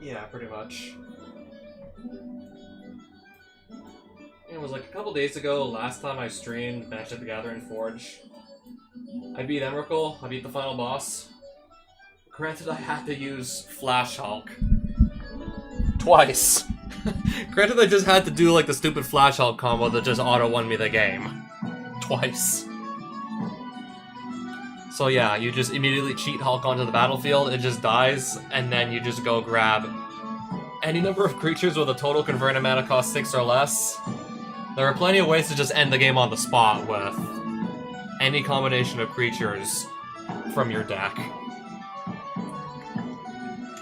Yeah, pretty much. It was like a couple days ago, last time I streamed Magic the Gathering Forge. I beat Emrakul, I beat the final boss. Granted, I had to use Flash Hulk. Twice. Granted, I just had to do like the stupid Flash Hulk combo that just auto-won me the game. Twice. So yeah, you just immediately cheat Hulk onto the battlefield, it just dies, and then you just go grab any number of creatures with a total converted mana cost 6 or less. There are plenty of ways to just end the game on the spot with any combination of creatures from your deck.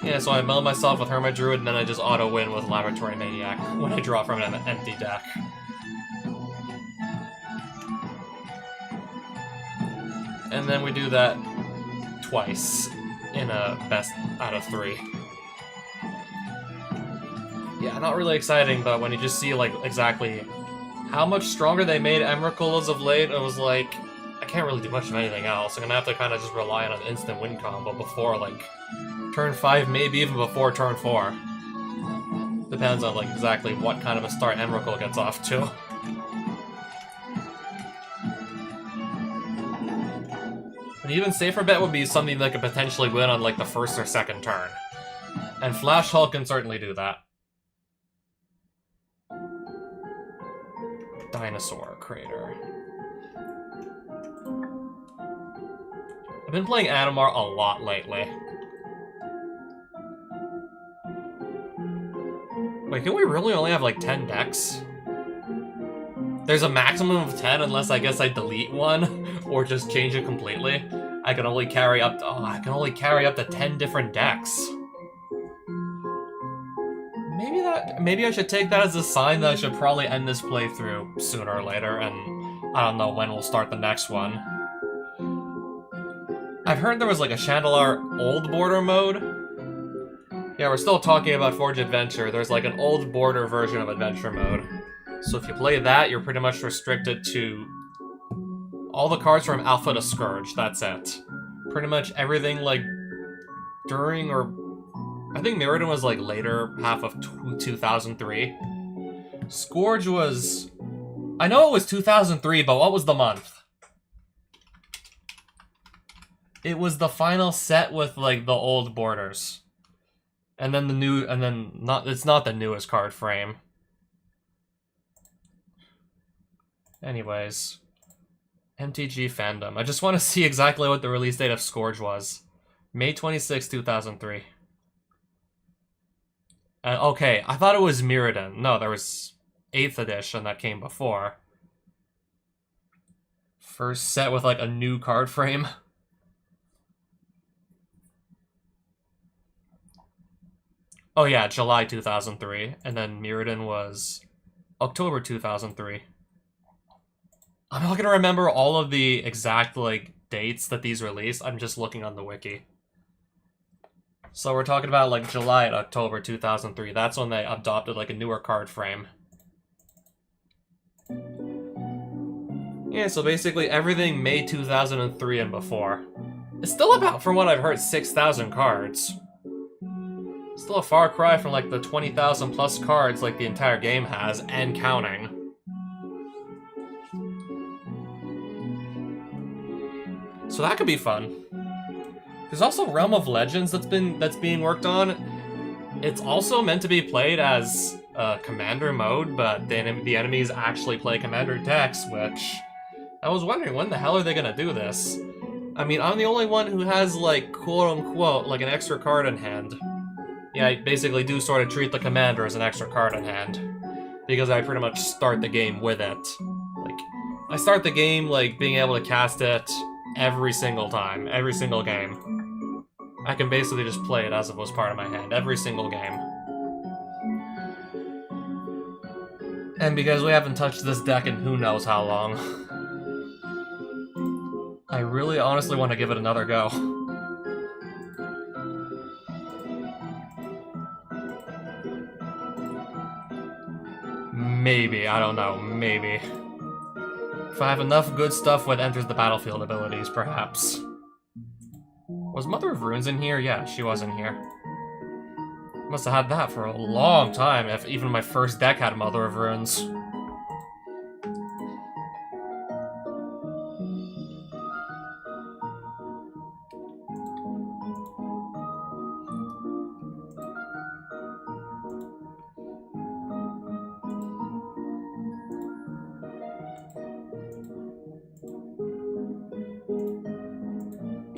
Yeah, so I mill myself with Hermit Druid, and then I just auto-win with Laboratory Maniac when I draw from an empty deck. And then we do that twice in a best out of 3. Yeah, not really exciting, but when you just see like exactly how much stronger they made Emrakul as of late, it was like, I can't really do much of anything else. I'm gonna have to kind of just rely on an instant win combo before like turn 5, maybe even before turn 4. Depends on like exactly what kind of a start Emrakul gets off to. An even safer bet would be something that could potentially win on like the first or second turn. And Flash Hulk can certainly do that. Dinosaur Crater. I've been playing Animar a lot lately. Wait, can we really only have like 10 decks? There's a maximum of 10 unless I guess I delete one or just change it completely. I can only carry up to, I can only carry up to 10 different decks. Maybe I should take that as a sign that I should probably end this playthrough sooner or later, and I don't know when we'll start the next one. I've heard there was like a Chandelar Old Border mode. Yeah, we're still talking about Forge Adventure. There's like an Old Border version of Adventure mode. So if you play that, you're pretty much restricted to all the cards from Alpha to Scourge, that's it. Pretty much everything like during or... I think Mirrodin was like later half of 2003. Scourge was... I know it was 2003, but what was the month? It was the final set with like the old borders. And then the new... and then not... it's not the newest card frame. Anyways... MTG fandom. I just want to see exactly what the release date of Scourge was. May 26, 2003. Okay, I thought it was Mirrodin. No, there was 8th edition that came before. First set with like a new card frame. Oh yeah, July 2003. And then Mirrodin was October 2003. I'm not gonna remember all of the exact, like, dates that these released. I'm just looking on the wiki. So we're talking about, like, July and October 2003. That's when they adopted, like, a newer card frame. Yeah, so basically everything May 2003 and before. It's still about, from what I've heard, 6,000 cards. Still a far cry from, like, the 20,000 plus cards like the entire game has, and counting. So that could be fun. There's also Realm of Legends that's being worked on. It's also meant to be played as Commander mode, but the enemies actually play Commander decks, which I was wondering when the hell are they gonna do this? I mean, I'm the only one who has like quote unquote like an extra card in hand. Yeah, I basically do sort of treat the Commander as an extra card in hand because I pretty much start the game with it. Like, I start the game like being able to cast it every single time, every single game. I can basically just play it as if it was part of my hand, every single game. And because we haven't touched this deck in who knows how long, I really honestly want to give it another go. Maybe, I don't know, maybe. If I have enough good stuff with Enters the Battlefield abilities, perhaps. Was Mother of Runes in here? Yeah, she was in here. Must have had that for a long time, if even my first deck had Mother of Runes.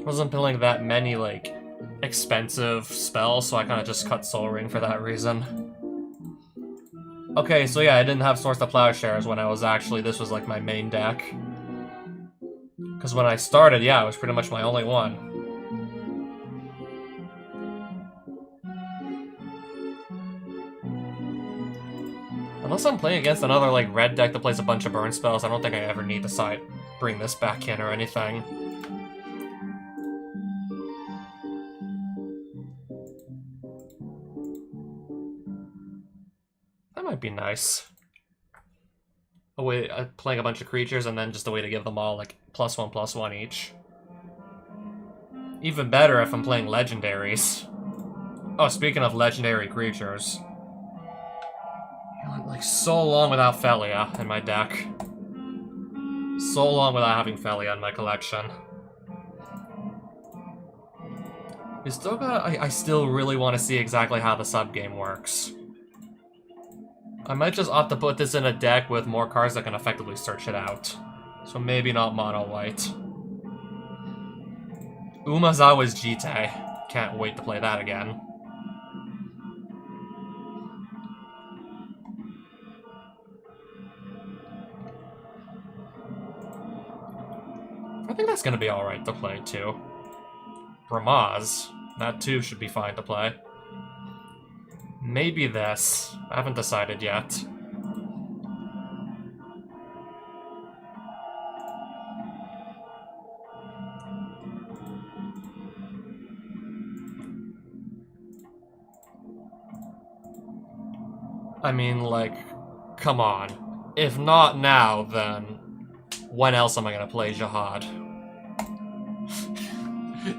Wasn't playing that many, like, expensive spells, so I kind of just cut Soul Ring for that reason. Okay, so yeah, I didn't have Swords to Plowshares when I was actually, this was like my main deck. Because when I started, yeah, it was pretty much my only one. Unless I'm playing against another, like, red deck that plays a bunch of burn spells, I don't think I ever need to bring this back in or anything. That might be nice. A way, playing a bunch of creatures and then just a way to give them all, like, +1/+1 each. Even better if I'm playing legendaries. Oh, speaking of legendary creatures. I went, like, so long without Felia in my deck. So long without having Felia in my collection. You still got. I still really want to see exactly how the sub-game works. I might just opt to put this in a deck with more cards that can effectively search it out. So maybe not mono-white. Umazawa's Jite. Can't wait to play that again. I think that's gonna be alright to play, too. Ramaz. That, too, should be fine to play. Maybe this. I haven't decided yet. I mean, like, come on. If not now, then when else am I gonna play Jihad?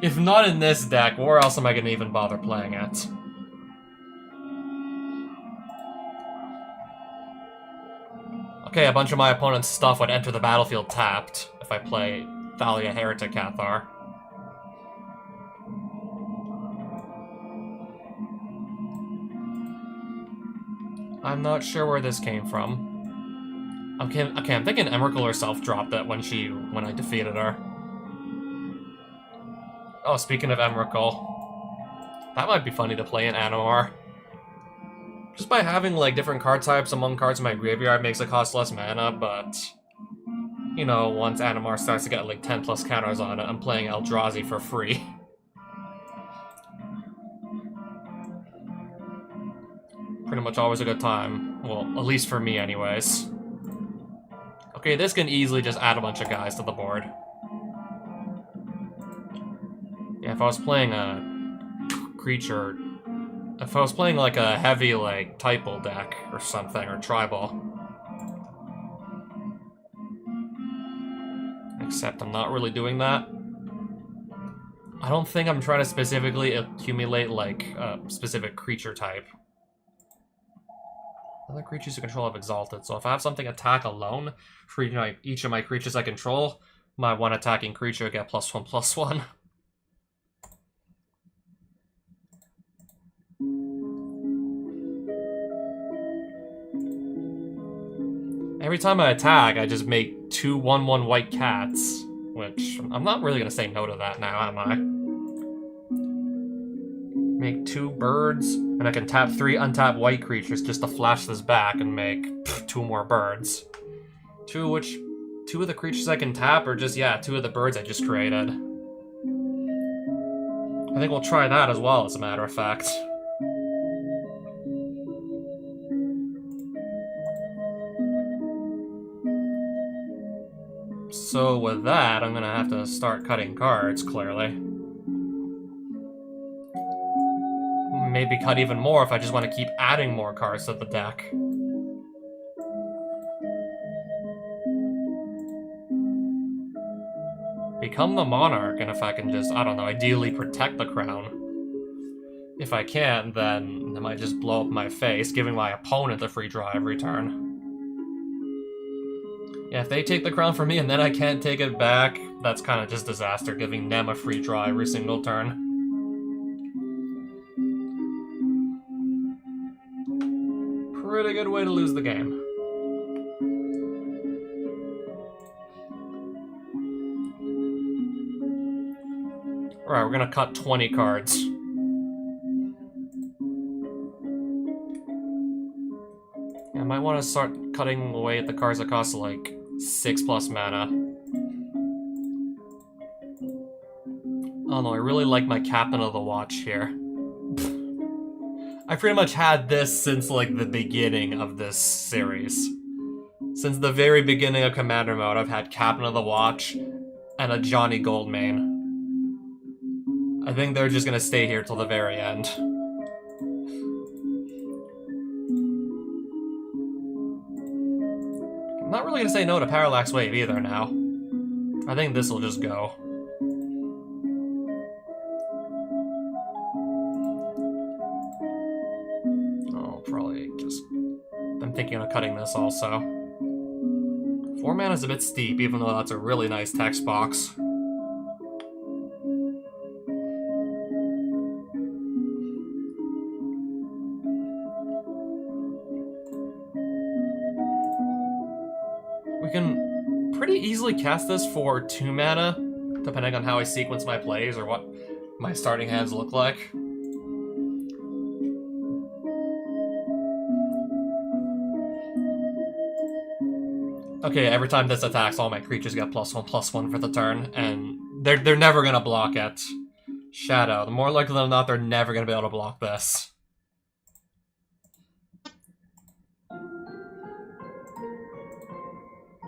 If not in this deck, where else am I gonna even bother playing it? Okay, a bunch of my opponent's stuff would enter the battlefield tapped if I play Thalia Heretic Cathar. I'm not sure where this came from. Okay, I'm thinking Emrakul herself dropped it when I defeated her. Oh, speaking of Emrakul, that might be funny to play in Animar. Just by having, like, different card types among cards in my graveyard makes it cost less mana, but... You know, once Animar starts to get, like, 10+ counters on it, I'm playing Eldrazi for free. Pretty much always a good time. Well, at least for me, anyways. Okay, this can easily just add a bunch of guys to the board. Yeah, if I was playing a creature... If I was playing, like, a heavy, like, Typal deck or something, or Tribal. Except I'm not really doing that. I don't think I'm trying to specifically accumulate, like, a specific creature type. Other creatures you control have Exalted, so if I have something attack alone for each of my creatures I control, my one attacking creature will get +1/+1. Every time I attack, I just make 2 1/1 white cats, which I'm not really gonna say no to that now, am I? Make 2 birds, and I can tap 3 untapped white creatures just to flash this back and make 2 more birds. 2 of the creatures I can tap are just, yeah, 2 of the birds I just created. I think we'll try that as well, as a matter of fact. So with that, I'm gonna have to start cutting cards, clearly. Maybe cut even more if I just want to keep adding more cards to the deck. Become the Monarch, and if I can just, I don't know, ideally protect the crown. If I can't, then I might just blow up my face, giving my opponent a free draw every turn. Yeah, if they take the crown from me and then I can't take it back, that's kind of just disaster, giving them a free draw every single turn. Pretty good way to lose the game. Alright, we're gonna cut 20 cards. Yeah, I might want to start cutting away at the cards that cost like 6+ mana. Oh no, I really like my Captain of the Watch here. I pretty much had this since like the beginning of this series. Since the very beginning of Commander Mode, I've had Captain of the Watch and a Johnny Goldmane. I think they're just gonna stay here till the very end. I'm not really gonna say no to Parallax Wave either now. I think this will just go. Oh, probably just... I'm thinking of cutting this also. 4 mana is a bit steep, even though that's a really nice text box. We can pretty easily cast this for 2 mana, depending on how I sequence my plays or what my starting hands look like. Okay, every time this attacks, all my creatures get +1/+1 for the turn, and they're never gonna block it. Shadow, the more likely than not, they're never gonna be able to block this.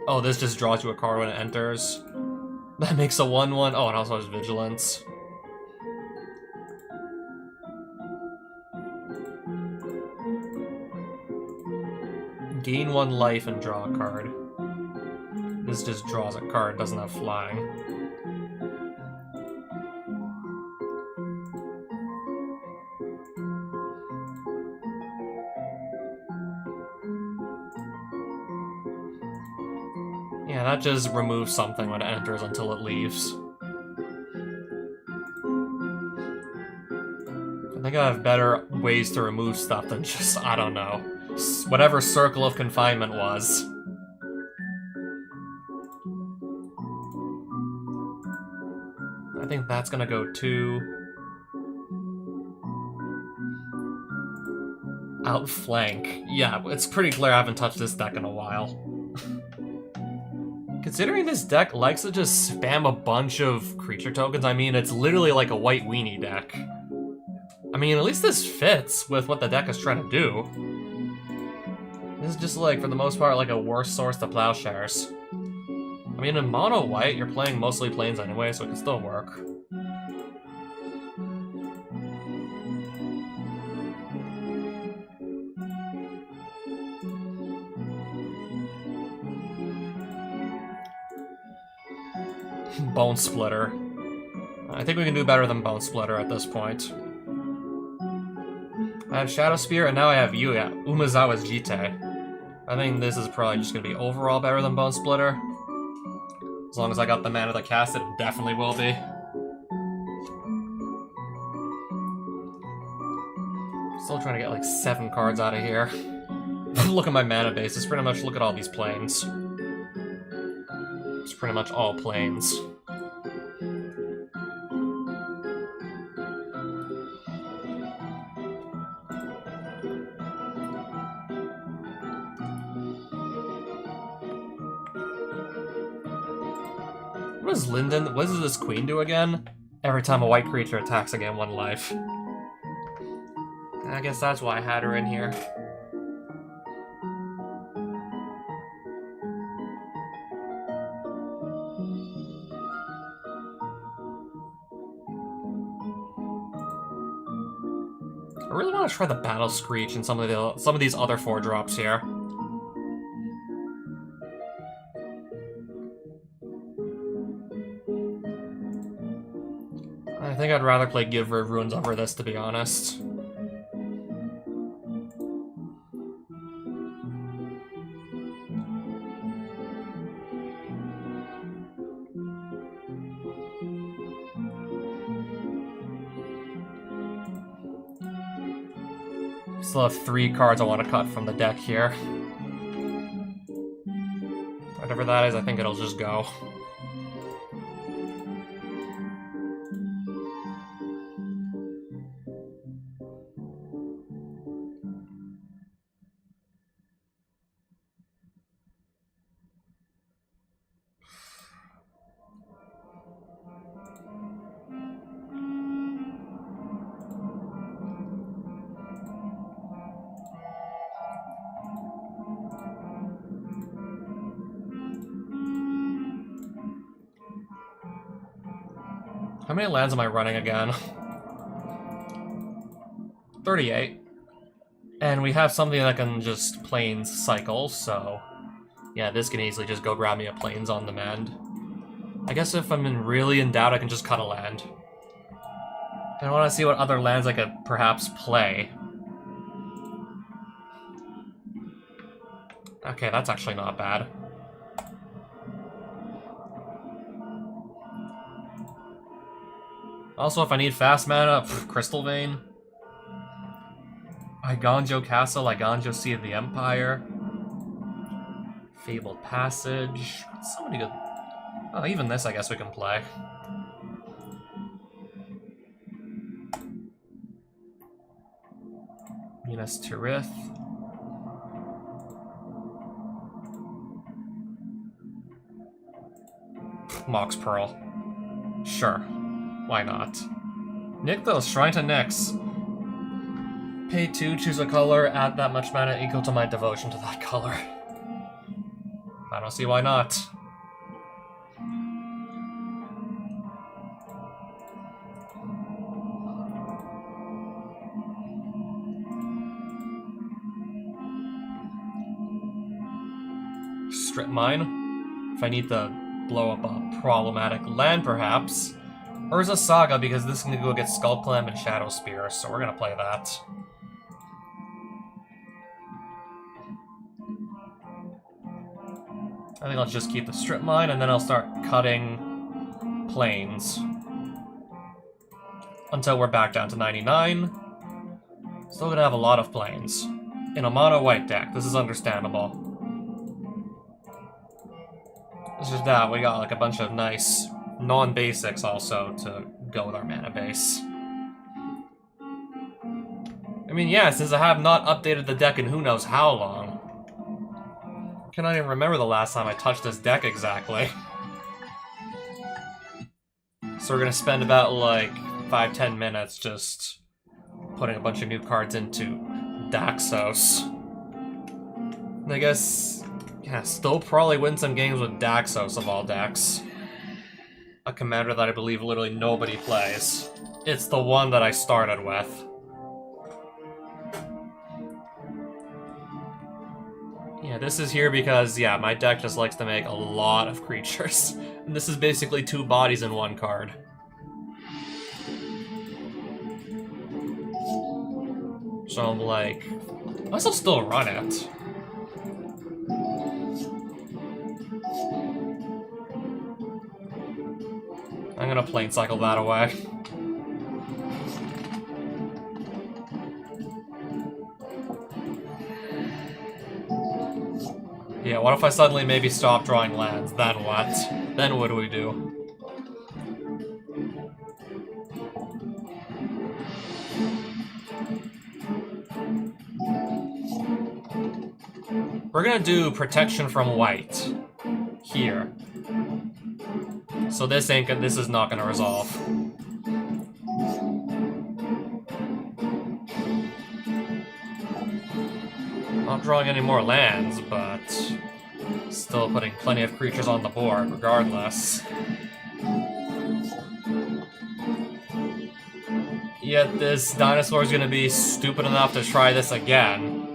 Oh, this just draws you a card when it enters. That makes a 1/1. Oh, and also has Vigilance. Gain 1 life and draw a card. This just draws a card, doesn't have flying. Yeah, that just removes something when it enters until it leaves. I think I have better ways to remove stuff than just, I don't know, whatever Circle of Confinement was. I think that's gonna go to... Outflank. Yeah, it's pretty clear I haven't touched this deck in a while. Considering this deck likes to just spam a bunch of creature tokens, I mean, it's literally like a white weenie deck. I mean, at least this fits with what the deck is trying to do. This is just like, for the most part, like a worse source to Plowshares. I mean, in mono white, you're playing mostly planes anyway, so it can still work. Bone Splitter. I think we can do better than Bone Splitter at this point. I have Shadow Spear, and now I have Umezawa's Jite. I think this is probably just going to be overall better than Bone Splitter. As long as I got the mana to cast it, it definitely will be. Still trying to get like 7 cards out of here. Look at my mana base, it's pretty much, look at all these planes. It's pretty much all planes. What does Linden, what does this queen do again? Every time a white creature attacks, I get 1 life. I guess that's why I had her in here. I really want to try the Battle Screech and some of these other 4-drops here. I think I'd rather play Giver of Runes over this, to be honest. Still have 3 cards I want to cut from the deck here. Whatever that is, I think it'll just go. How many lands am I running again? 38. And we have something that can just plains cycle, so... yeah, this can easily just go grab me a plains on demand. I guess if I'm really in doubt, I can just cut a land. And I want to see what other lands I could perhaps play. Okay, that's actually not bad. Also, if I need fast mana, Crystal Vein. Eiganjo Castle, Eiganjo Sea of the Empire. Fabled Passage. So many good... oh, even this I guess we can play. Minas Tirith. Mox Pearl. Sure. Why not? Nykthos, Shrine to Nyx. Pay 2, choose a color, add that much mana equal to my devotion to that color. I don't see why not. Strip Mine. If I need to blow up a problematic land, perhaps. Urza Saga, because this can go get Skull Clamp and Shadow Spear, so we're gonna play that. I think I'll just keep the Strip Mine, and then I'll start cutting plains. Until we're back down to 99. Still gonna have a lot of plains. In a mono-white deck, this is understandable. It's just that we got like a bunch of nice non-basics also to go with our mana base. I mean, yeah, since I have not updated the deck in who knows how long. I cannot even remember the last time I touched this deck exactly. So we're gonna spend about like 5-10 minutes just putting a bunch of new cards into Daxos. And I guess, yeah, still probably win some games with Daxos of all decks. A commander that I believe literally nobody plays. It's the one that I started with. Yeah, this is here because, yeah, my deck just likes to make a lot of creatures. And this is basically 2 bodies in 1 card. So I'm like, I guess I'll still run it. I'm gonna plane cycle that away. Yeah, what if I suddenly maybe stop drawing lands? Then what? Then what do we do? We're gonna do protection from white. Here. So this is not gonna resolve. Not drawing any more lands, but still putting plenty of creatures on the board regardless. Yet this dinosaur is gonna be stupid enough to try this again.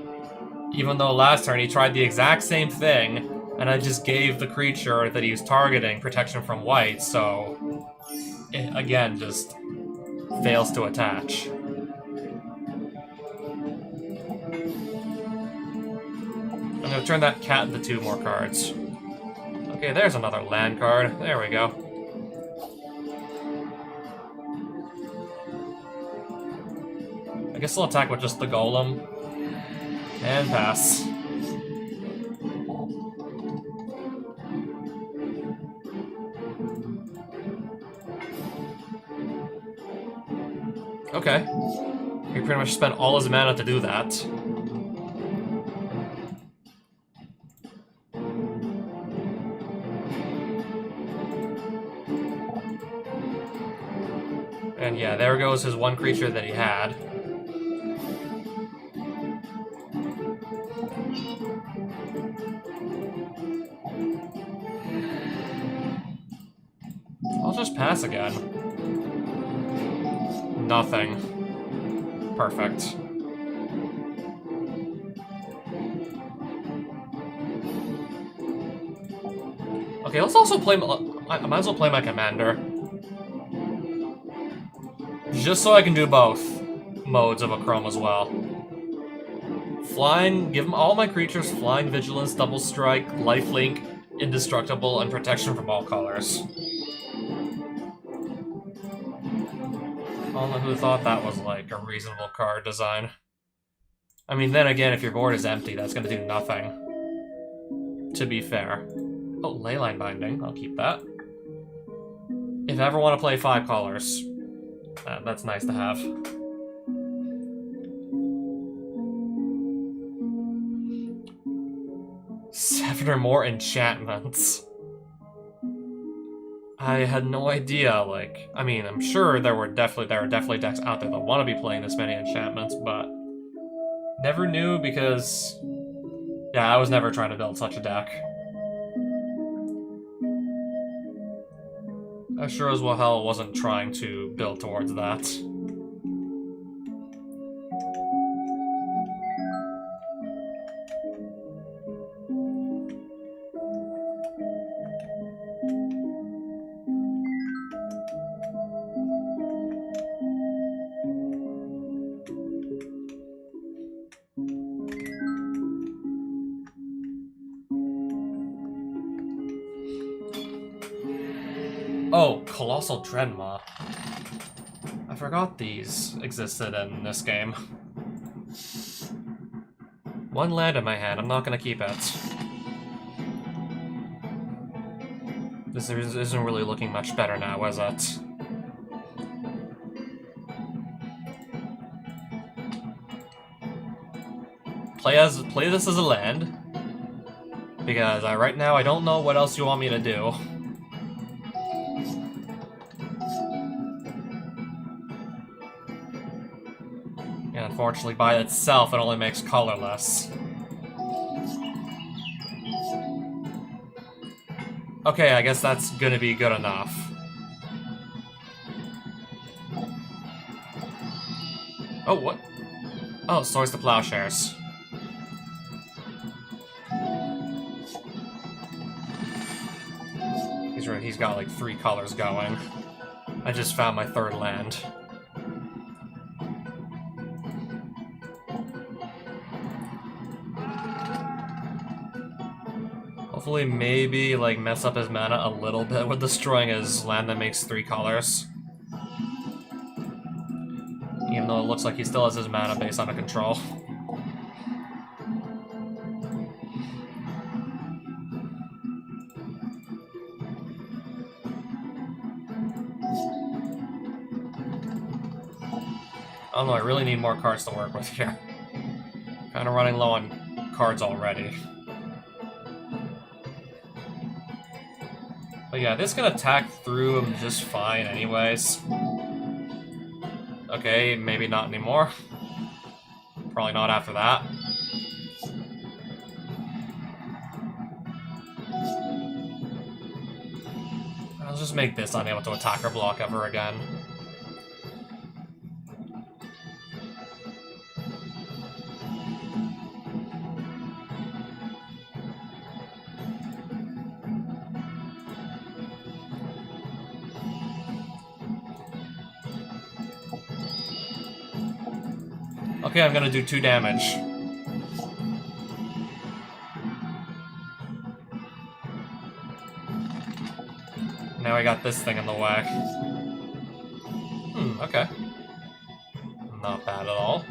Even though last turn he tried the exact same thing, and I just gave the creature that he was targeting protection from white, so... again, just fails to attach. I'm gonna turn that cat into 2 more cards. Okay, there's another land card. There we go. I guess I'll attack with just the golem. And pass. Okay. He pretty much spent all his mana to do that. And yeah, there goes his 1 creature that he had. I'll just pass again. Nothing. Perfect. Okay, let's also play... I might as well play my commander. Just so I can do both modes of Akrom as well. Flying, give all my creatures Flying, Vigilance, Double Strike, Lifelink, Indestructible, and Protection from all colors. I don't know who thought that was, like, a reasonable card design. I mean, then again, if your board is empty, that's gonna do nothing. To be fair. Oh, Leyline Binding. I'll keep that. If I ever want to play 5 colors, that's nice to have. Seven or more enchantments. I had no idea, like, I mean, I'm sure there are definitely decks out there that want to be playing this many enchantments, but never knew because, yeah, I was never trying to build such a deck. I sure as well hell wasn't trying to build towards that. Oh, Colossal Dreadmaw. I forgot these existed in this game. 1 land in my hand, I'm not gonna keep it. This isn't really looking much better now, is it? Play this as a land. Because right now I don't know what else you want me to do. Unfortunately, by itself, it only makes colorless. Okay, I guess that's gonna be good enough. Oh, what? Oh, Swords to Plowshares. He's got like 3 colors going. I just found my 3rd land. Hopefully maybe, like, mess up his mana a little bit with destroying his land that makes 3 colors. Even though it looks like he still has his mana base under control. I don't know, I really need more cards to work with here. Kinda running low on cards already. But yeah, this can attack through him just fine anyways. Okay, maybe not anymore. Probably not after that. I'll just make this unable to attack or block ever again. Okay, I'm gonna do 2 damage. Now I got this thing in the way. Okay. Not bad at all.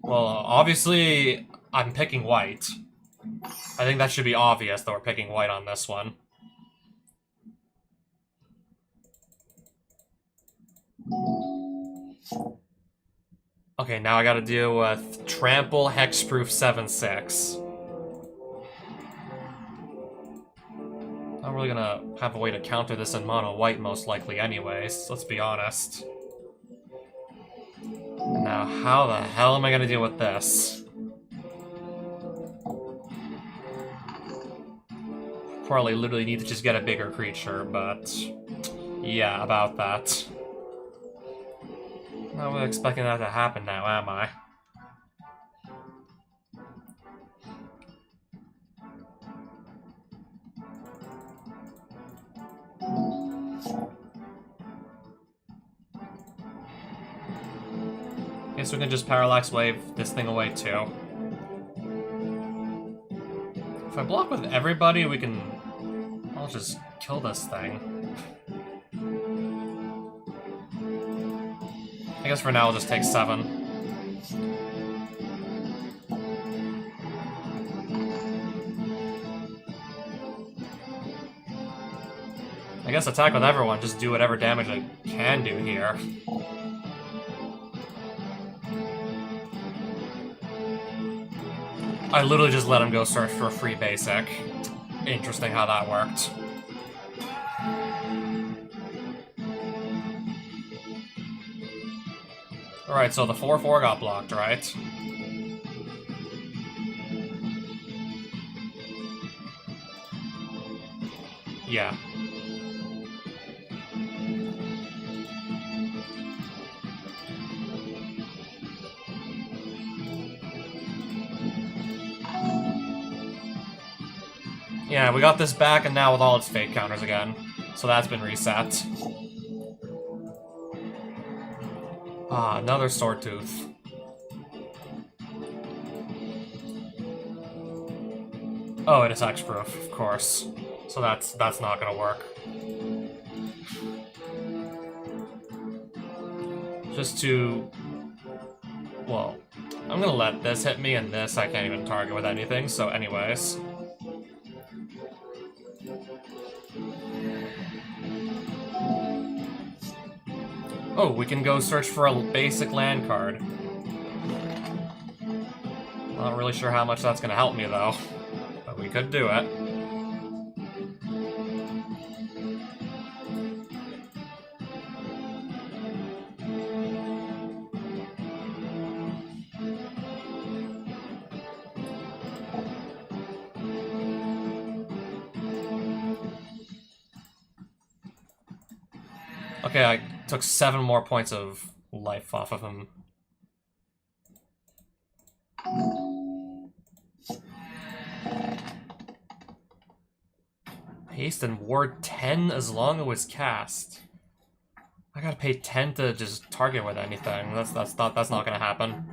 Well, obviously, I'm picking white. I think that should be obvious that we're picking white on this one. Okay, now I gotta deal with Trample Hexproof 7/6. I'm really gonna have a way to counter this in mono white most likely anyways, let's be honest. Now, how the hell am I gonna deal with this? Probably literally need to just get a bigger creature, but yeah, about that. Not really expecting that to happen now, am I? Guess we can just Parallax Wave this thing away too. If I block with everybody, we can... I'll just kill this thing. I guess for now I'll just take 7. I guess attack with everyone, just do whatever damage I can do here. I literally just let him go search for a free basic. Interesting how that worked. Alright, so the 4/4 got blocked, right? Yeah. Yeah, we got this back, and now with all its fate counters again. So that's been reset. Ah, another Swordtooth. Oh, it is hexproof, of course. So that's not gonna work. Just to... Well, I'm gonna let this hit me, and this I can't even target with anything, so anyways. Oh, we can go search for a basic land card. Not really sure how much that's gonna help me, though. But we could do it. Okay, I took 7 more points of life off of him. Haste and ward 10 as long as it was cast. I gotta pay 10 to just target with anything. That's not gonna happen.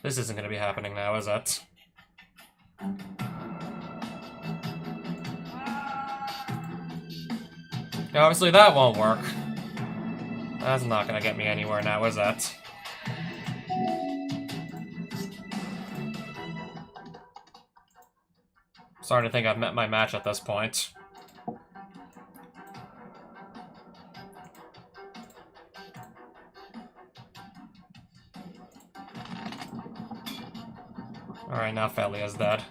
This isn't gonna be happening now, is it? Yeah, obviously that won't work. That's not gonna get me anywhere now, is it? Starting to think I've met my match at this point. Alright, now Felia's dead.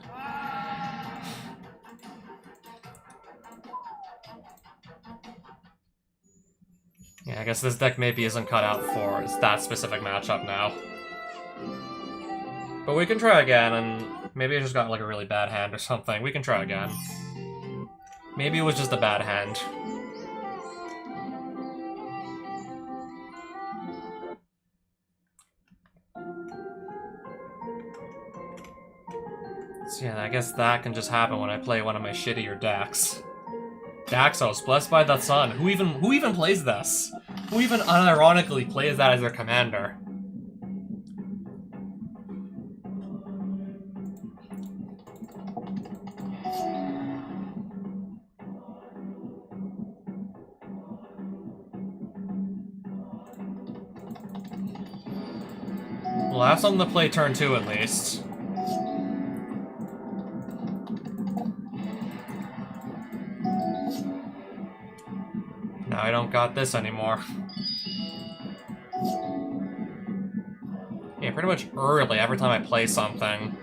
Yeah, I guess this deck maybe isn't cut out for that specific matchup now. But we can try again, and maybe I just got like a really bad hand or something. We can try again. Maybe it was just a bad hand. So yeah, I guess that can just happen when I play one of my shittier decks. Daxos, Blessed by the Sun. Who even plays this? Who even unironically plays that as their commander? We'll have something to play turn 2 at least. Now I don't got this anymore. Yeah, pretty much early, every time I play something,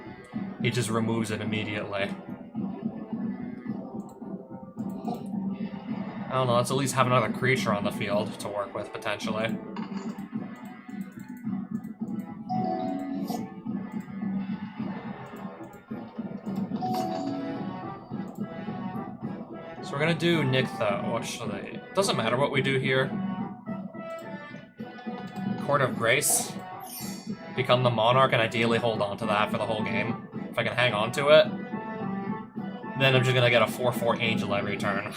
he just removes it immediately. I don't know, let's at least have another creature on the field to work with, potentially. So we're gonna do Nixtho, actually. Doesn't matter what we do here. Court of Grace. Become the Monarch and ideally hold on to that for the whole game. If I can hang on to it, then I'm just gonna get a 4/4 Angel every turn.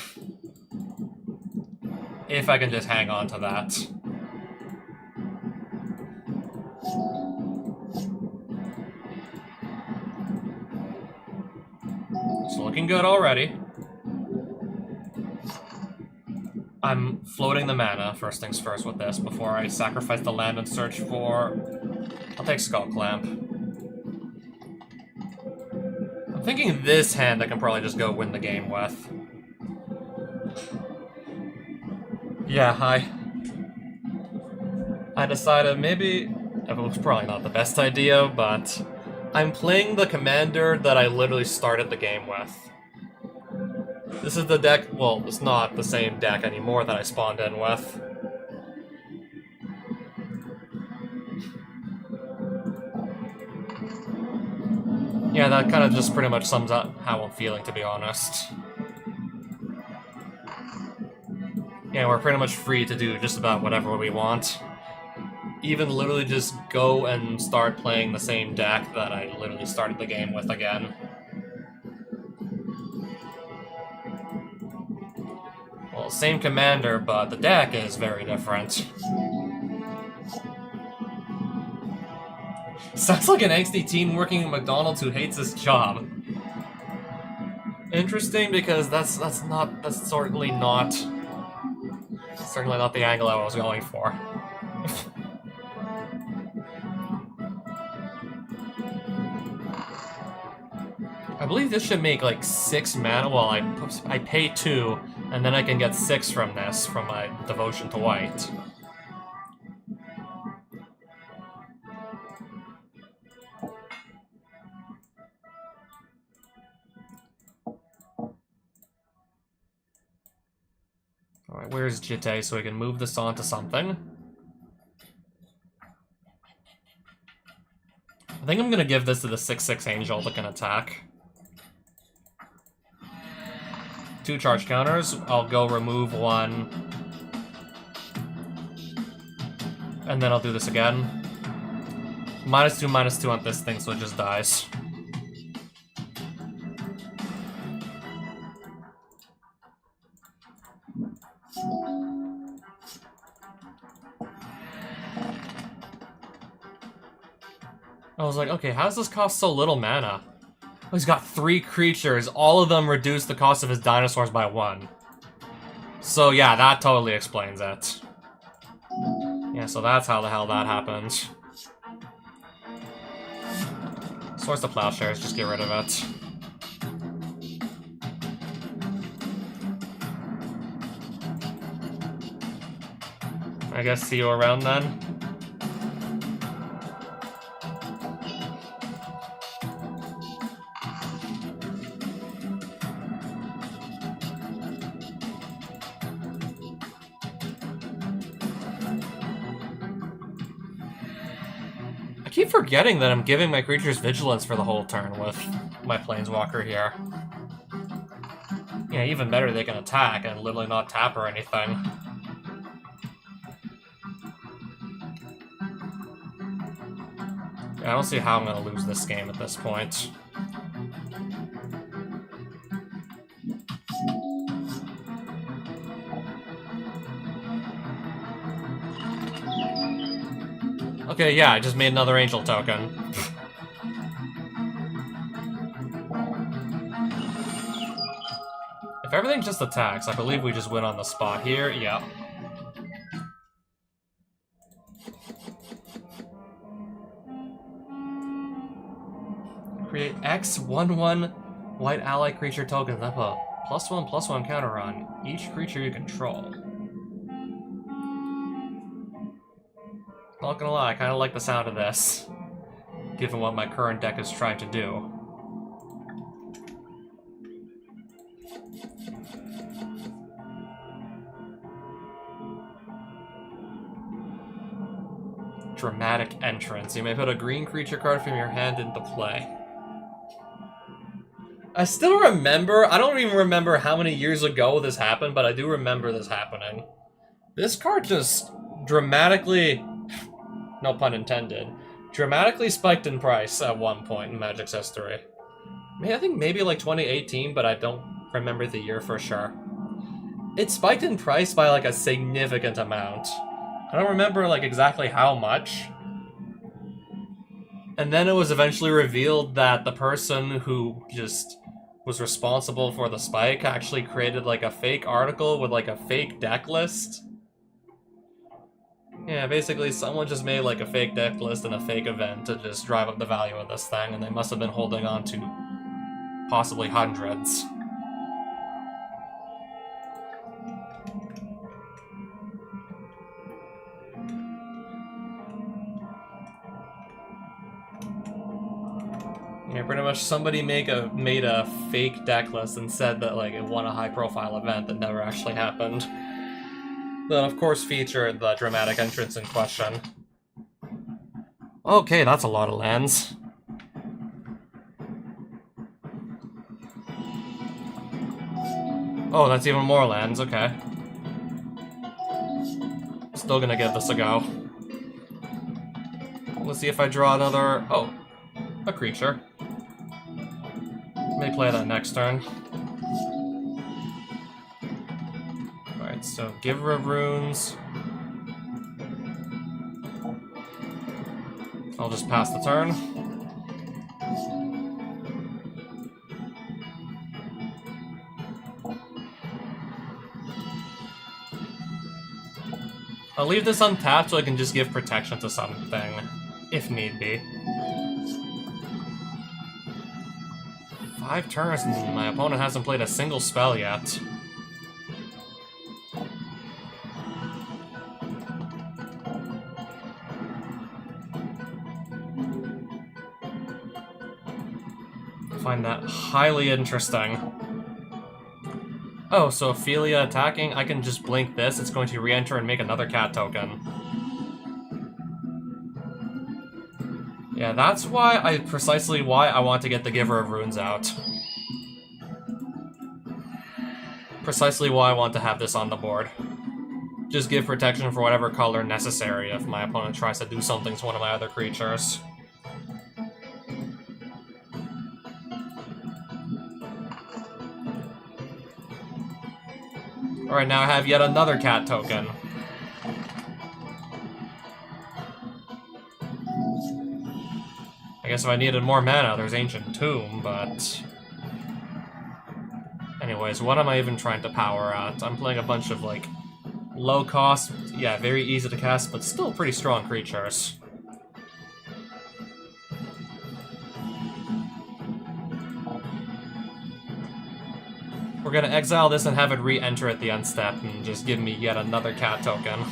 If I can just hang on to that. It's looking good already. I'm floating the mana, first things first with this, before I sacrifice the land and search for... I'll take Skull Clamp. I'm thinking this hand I can probably just go win the game with. Yeah, I decided maybe... It was probably not the best idea, but... I'm playing the commander that I literally started the game with. This is the deck, well, it's not the same deck anymore that I spawned in with. Yeah, that kind of just pretty much sums up how I'm feeling, to be honest. Yeah, we're pretty much free to do just about whatever we want. Even literally just go and start playing the same deck that I literally started the game with again. Well, same commander, but the deck is very different. Sounds like an angsty teen working at McDonald's who hates his job. Interesting, because that's certainly not the angle I was going for. I believe this should make like 6 mana. Well, I pay 2, and then I can get 6 from this, from my Devotion to White. Alright, where's Jitte so we can move this on to something? I think I'm gonna give this to the 6/6 Angel that can attack. 2 charge counters, I'll go remove 1. And then I'll do this again. -2/-2 on this thing, so it just dies. I was like, okay, how does this cost so little mana? Oh, he's got 3 creatures, all of them reduce the cost of his dinosaurs by 1. So yeah, that totally explains it. Yeah, so that's how the hell that happened. Source the Plowshares, just get rid of it. I guess see you around then. I keep forgetting that I'm giving my creatures vigilance for the whole turn with my Planeswalker here. Yeah, even better, they can attack and literally not tap or anything. Yeah, I don't see how I'm gonna lose this game at this point. Okay, yeah, I just made another angel token. If everything just attacks, I believe we just win on the spot here. Yeah. Create X/1/1 white ally creature tokens. Have a +1/+1 counter on each creature you control. Not gonna lie, I kind of like the sound of this, given what my current deck is trying to do. Dramatic entrance. You may put a green creature card from your hand into play. I still remember, I don't even remember how many years ago this happened, but I do remember this happening. This card just dramatically, no pun intended, dramatically spiked in price at one point in Magic's history. I think maybe like 2018, but I don't remember the year for sure. It spiked in price by like a significant amount. I don't remember like exactly how much. And then it was eventually revealed that the person who just was responsible for the spike actually created like a fake article with like a fake deck list. Yeah, basically someone just made like a fake deck list and a fake event to just drive up the value of this thing, and they must have been holding on to possibly hundreds. Yeah, pretty much somebody made a fake deck list and said that like it won a high-profile event that never actually happened. That of course featured the dramatic entrance in question. Okay, that's a lot of lands. Oh, that's even more lands, okay. Still gonna give this a go. Let's see if I draw another... oh, a creature. May play that next turn. Alright, so Giver of Runes. I'll just pass the turn. I'll leave this untapped so I can just give protection to something, if need be. 5 turns and my opponent hasn't played a single spell yet. I find that highly interesting. Oh, so Ophelia attacking, I can just blink this, it's going to re-enter and make another cat token. Yeah, that's precisely why I want to get the Giver of Runes out. Precisely why I want to have this on the board. Just give protection for whatever color necessary if my opponent tries to do something to one of my other creatures. Alright, now I have yet another cat token. I guess if I needed more mana, there's Ancient Tomb, but... anyways, what am I even trying to power at? I'm playing a bunch of, like, low-cost, yeah, very easy to cast, but still pretty strong creatures. We're gonna exile this and have it re-enter at the end step and just give me yet another cat token.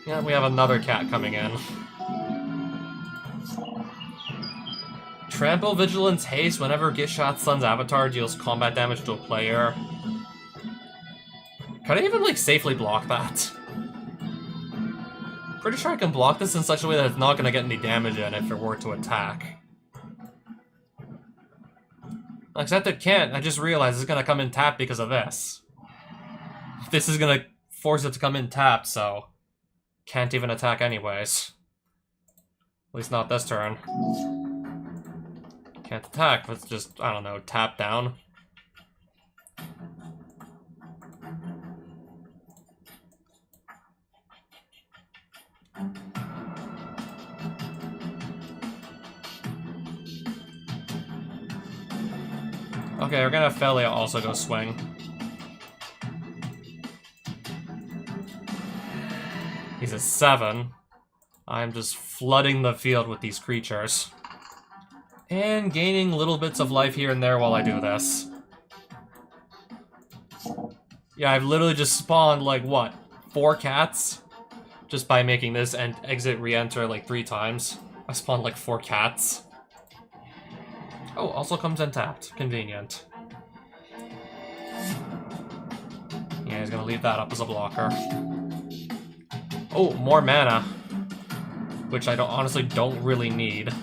Yeah, we have another cat coming in. Trample, Vigilance, Haste. Whenever Gishath Sun's avatar deals combat damage to a player. Can I even, like, safely block that? Pretty sure I can block this in such a way that it's not going to get any damage in if it were to attack. Except it can't. I just realized it's going to come in tapped because of this. This is going to force it to come in tapped, so... can't even attack anyways. At least not this turn. Can't attack, let's just, I don't know, tap down. Okay, we're gonna have Felia also go swing. He's a 7. I'm just flooding the field with these creatures. And gaining little bits of life here and there while I do this. Yeah, I've literally just spawned, like, what? 4 cats? Just by making this and exit re-enter, like, 3 times. I spawned, like, 4 cats. Oh, also comes untapped. Convenient. Yeah, he's gonna leave that up as a blocker. Oh, more mana. Which I honestly don't really need.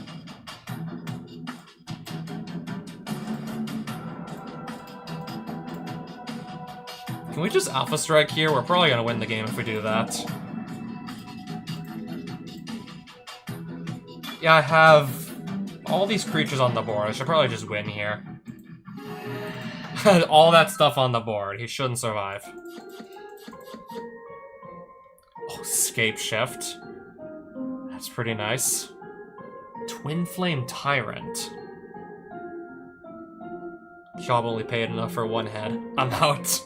Can we just Alpha Strike here? We're probably gonna win the game if we do that. Yeah, I have all these creatures on the board. I should probably just win here. All that stuff on the board. He shouldn't survive. Oh, Scape Shift. That's pretty nice. Twin Flame Tyrant. Job only paid enough for 1 head. I'm out.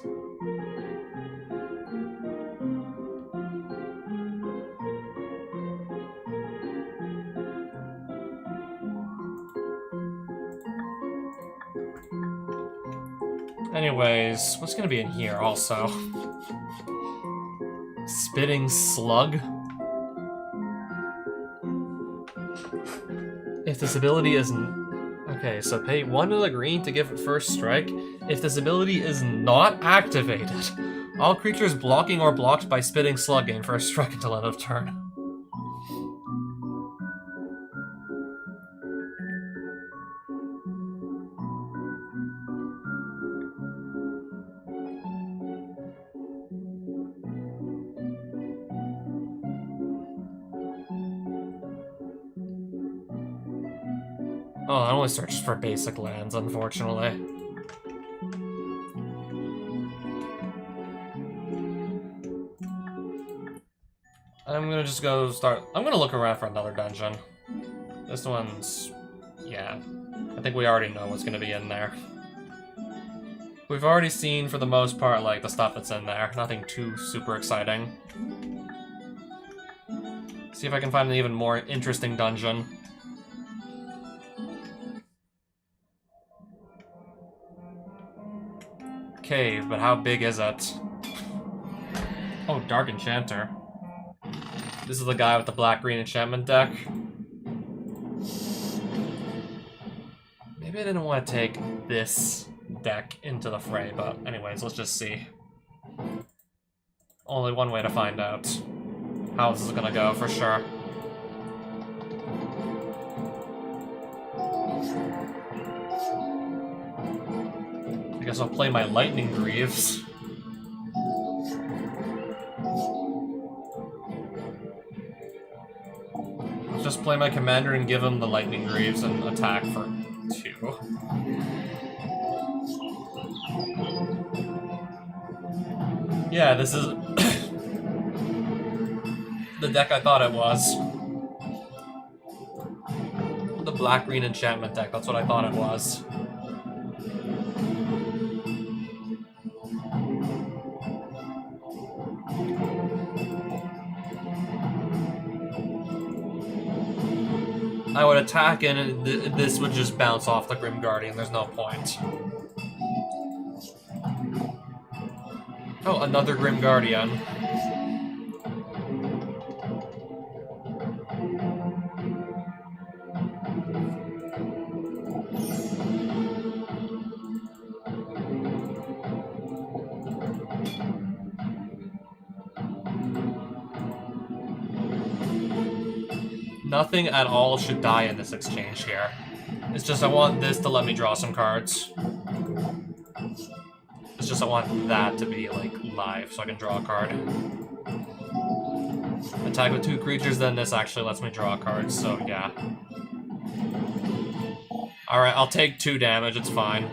Anyways, what's gonna be in here also? Spitting Slug? If this ability isn't... Okay, so pay 1 to the green to give it first strike. If this ability is not activated, all creatures blocking or blocked by Spitting Slug gain first strike until end of turn. Oh, I only searched for basic lands, unfortunately. I'm gonna just go start... I'm gonna look around for another dungeon. This one's... yeah. I think we already know what's gonna be in there. We've already seen, for the most part, like, the stuff that's in there. Nothing too super exciting. See if I can find an even more interesting dungeon. Cave, but how big is it? Oh, Dark Enchanter. This is the guy with the black-green enchantment deck. Maybe I didn't want to take this deck into the fray, but anyways, let's just see. Only one way to find out how this is gonna go, for sure. I guess I'll play my Lightning Greaves. Let's just play my commander and give him the Lightning Greaves and attack for 2. Yeah, this is the deck I thought it was. The black-green enchantment deck, that's what I thought it was. I would attack and this would just bounce off the Grim Guardian, there's no point. Oh, another Grim Guardian. Nothing at all should die in this exchange here. It's just I want this to let me draw some cards. It's just I want that to be, like, live, so I can draw a card. Attack with 2 creatures, then this actually lets me draw a card, so yeah. Alright, I'll take 2 damage, it's fine.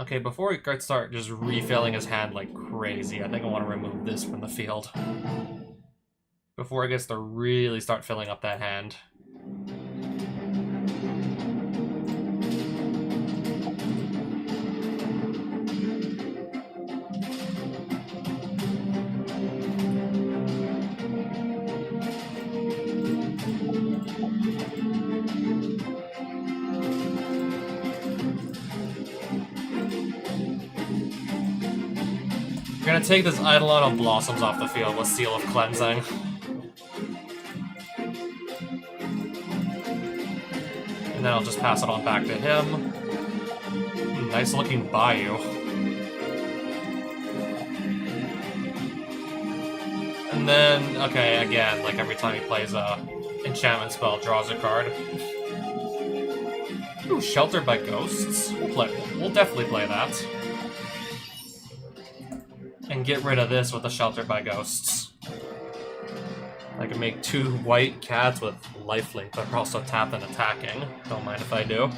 Okay, before we start just refilling his hand like crazy, I think I want to remove this from the field. Before it gets to really start filling up that hand. gonna take this Eidolon of Blossoms off the field with Seal of Cleansing. And then I'll just pass it on back to him. Nice looking Bayou. And then, okay, again, like every time he plays a enchantment spell, draws a card. Ooh, Sheltered by Ghosts. We'll definitely play that. And get rid of this with the Sheltered by Ghosts. I can make 2 white cats with lifelink, but are also tapped and attacking. Don't mind if I do.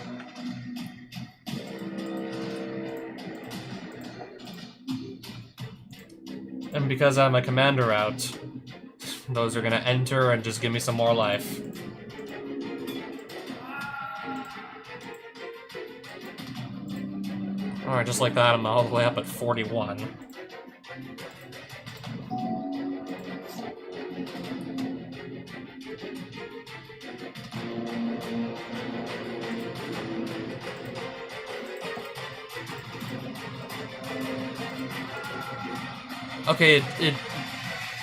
And because I have my commander out, those are gonna enter and just give me some more life. Alright, just like that, I'm all the way up at 41. Okay,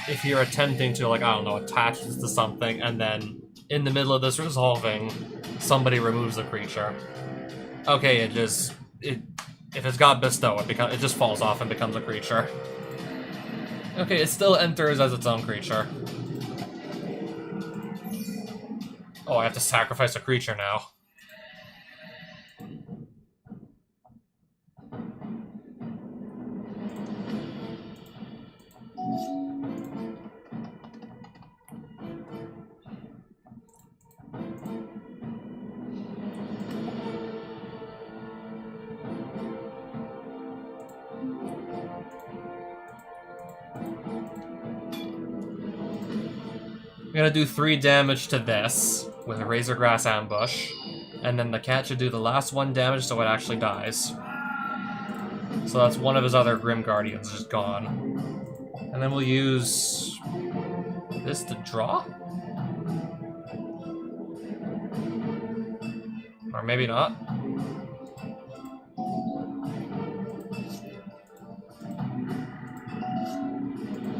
if you're attempting to, like, I don't know, attach this to something, and then in the middle of this resolving, somebody removes the creature. Okay, if it's got Bestow, it just falls off and becomes a creature. Okay, it still enters as its own creature. Oh, I have to sacrifice a creature now. I'm gonna do 3 damage to this with a Razorgrass Ambush, and then the cat should do the last 1 damage so it actually dies. So that's one of his other Grim Guardians just gone. And then we'll use this to draw? Or maybe not.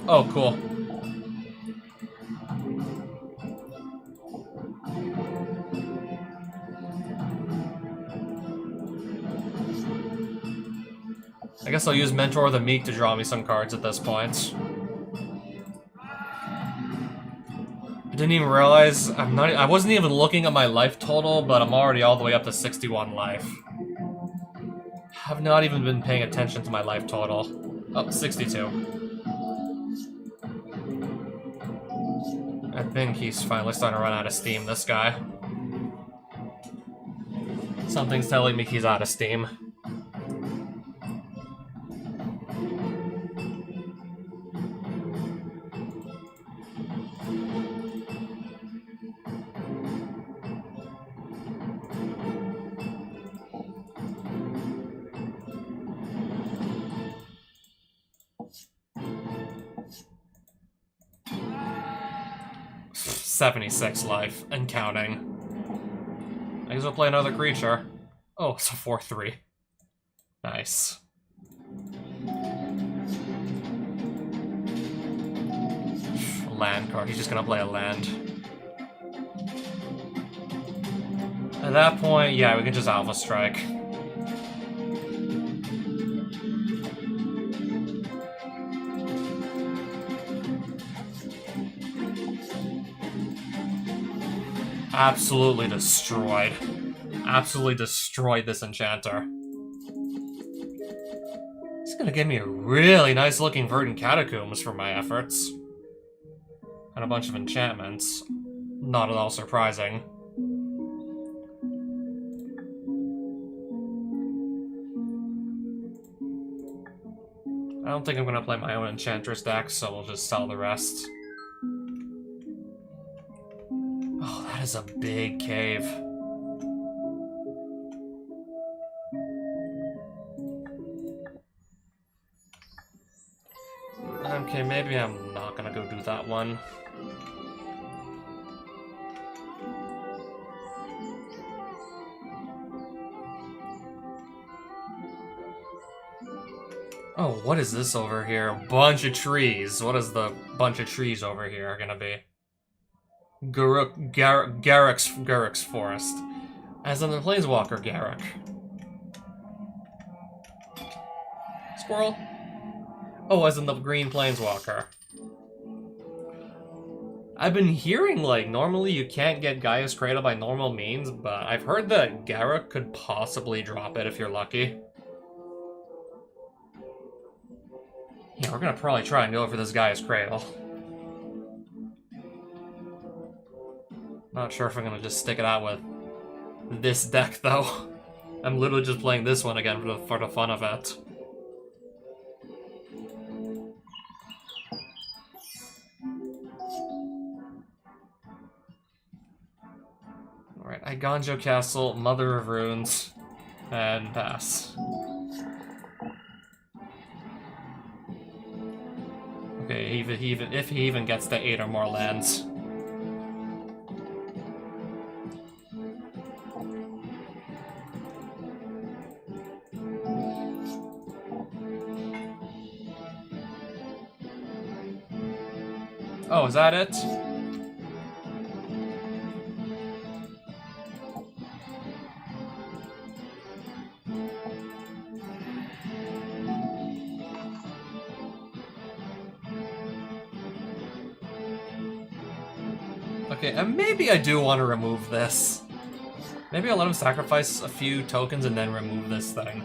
Oh, cool. I guess I'll use Mentor the Meek to draw me some cards at this point. I didn't even realize I wasn't even looking at my life total, but I'm already all the way up to 61 life. I've not even been paying attention to my life total. Oh, 62. I think he's finally starting to run out of steam, this guy. Something's telling me he's out of steam. $76 life, and counting. I guess I'll play another creature. Oh, it's a 4/3. Nice. Land card, he's just gonna play a land. At that point, yeah, we can just Alpha Strike. Absolutely destroyed. Absolutely destroyed this enchanter. He's gonna give me a really nice looking Verdant Catacombs for my efforts. And a bunch of enchantments. Not at all surprising. I don't think I'm gonna play my own Enchantress deck, so we'll just sell the rest. Oh, that is a big cave. Okay, maybe I'm not gonna go do that one. Oh, what is this over here? A bunch of trees. What is the bunch of trees over here gonna be? Garruk's forest. As in the Planeswalker Garruk. Squirrel? Oh, as in the green Planeswalker. I've been hearing, like, normally you can't get Gaea's Cradle by normal means, but I've heard that Garruk could possibly drop it if you're lucky. Yeah, we're gonna probably try and go for this Gaea's Cradle. Not sure if I'm gonna just stick it out with this deck, though. I'm literally just playing this one again for the fun of it. Alright, Eiganjo Castle, Mother of Runes, and pass. Okay, if he even gets to 8 or more lands. Oh, is that it? Okay, and maybe I do want to remove this. Maybe I'll let him sacrifice a few tokens and then remove this thing.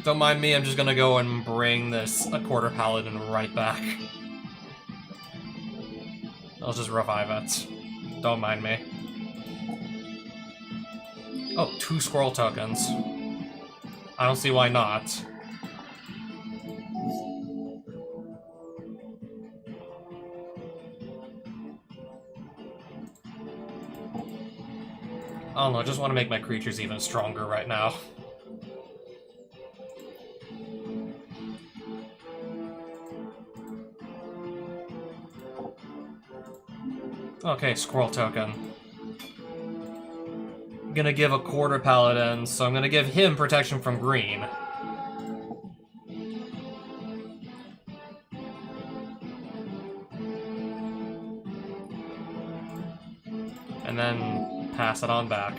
Don't mind me, I'm just gonna go and bring this a Quarter Paladin right back. I'll just revive it. Don't mind me. Oh, 2 squirrel tokens. I don't see why not. I don't know, I just want to make my creatures even stronger right now. Okay, squirrel token. I'm gonna give a Quarter Paladin, so I'm gonna give him protection from green. And then pass it on back.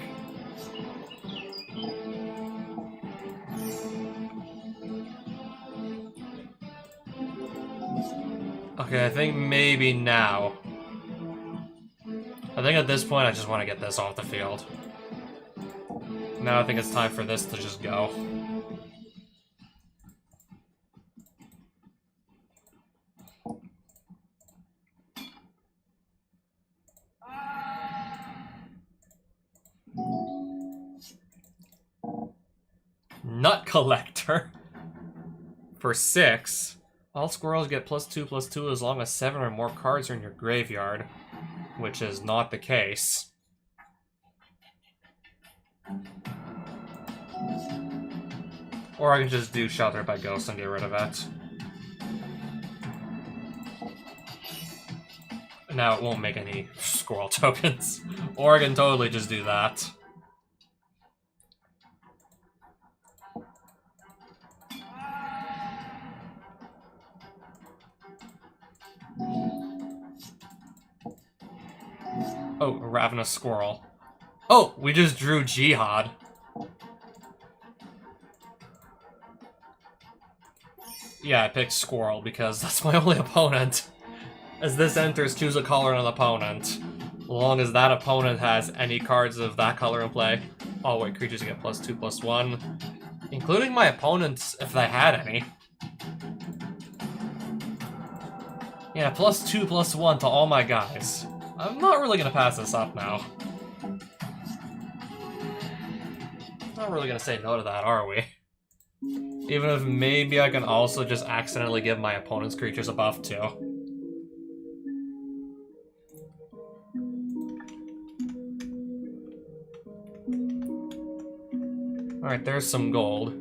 Okay, I think maybe now. I think at this point I just want to get this off the field. Now I think it's time for this to just go. Nut Collector. For 6. All squirrels get +2/+2 as long as 7 or more cards are in your graveyard. Which is not the case. Or I can just do Shelter by Ghost and get rid of it. Now it won't make any squirrel tokens. Or I can totally just do that. Oh, a Ravenous Squirrel. Oh, we just drew Jihad. Yeah, I picked Squirrel because that's my only opponent. As this enters, choose a color on an opponent. As long as that opponent has any cards of that color in play. Oh wait, creatures get +2/+1. Including my opponents, if they had any. Yeah, +2/+1 to all my guys. I'm not really gonna pass this up now. Not really gonna say no to that, are we? Even if maybe I can also just accidentally give my opponent's creatures a buff too. Alright, there's some gold.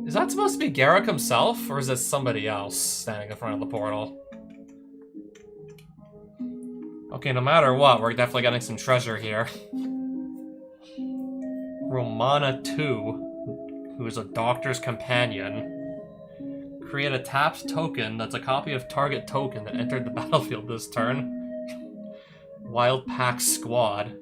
Is that supposed to be Garruk himself, or is this somebody else standing in front of the portal? Okay, no matter what, we're definitely getting some treasure here. Romana 2, who is a doctor's companion. Create a tapped token that's a copy of target token that entered the battlefield this turn. Wild Pack Squad.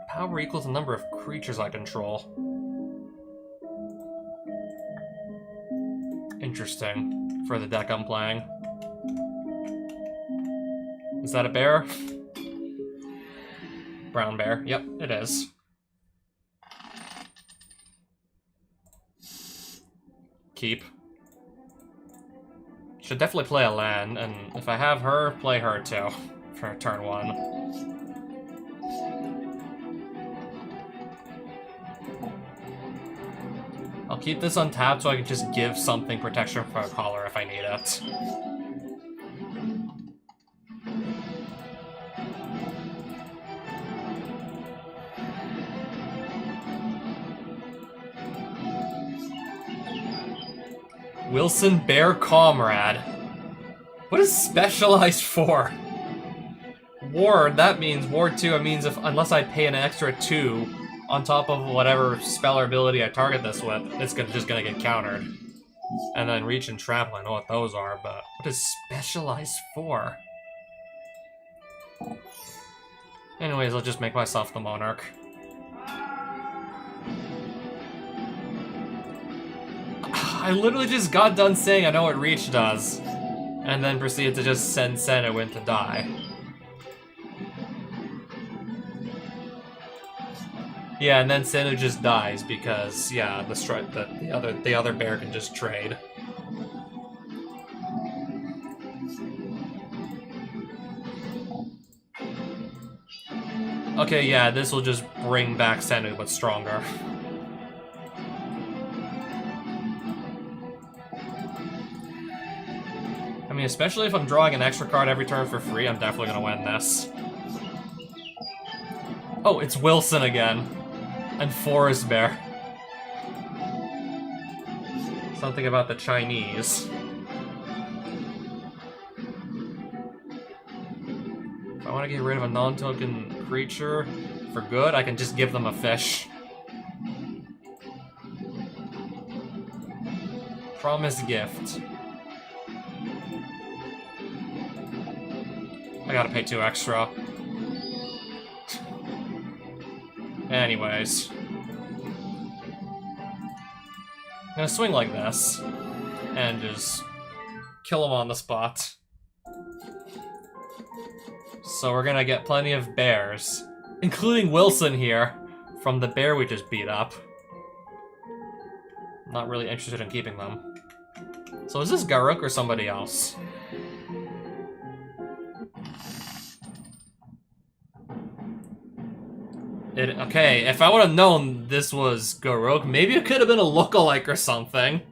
Power equals the number of creatures I control. Interesting. For the deck I'm playing. Is that a bear? Brown bear. Yep, it is. Keep. Should definitely play a land, and if I have her, play her too. For turn 1. I'll keep this untapped so I can just give something protection for a collar if I need it. Wilson Bear Comrade. What is specialized for? Ward, that means Ward 2, it means if unless I pay an extra 2 on top of whatever spell or ability I target this with, it's just gonna get countered. And then Reach and Trample, I know what those are, but what is specialized for? Anyways, I'll just make myself the Monarch. I literally just got done saying I know what Reach does, and then proceeded to just send Senna to die. Yeah, and then Senna just dies because, yeah, the other bear can just trade. Okay, yeah, this will just bring back Senna, but stronger. I mean, especially if I'm drawing an extra card every turn for free, I'm definitely gonna win this. Oh, it's Wilson again. And Forest Bear. Something about the Chinese. If I want to get rid of a non-token creature for good, I can just give them a fish. Promised Gift. I gotta pay 2 extra. Anyways. I'm gonna swing like this. And just kill him on the spot. So we're gonna get plenty of bears. Including Wilson here. From the bear we just beat up. I'm not really interested in keeping them. So is this Garruk or somebody else? Okay, if I would have known this was Garruk, maybe it could have been a lookalike or something.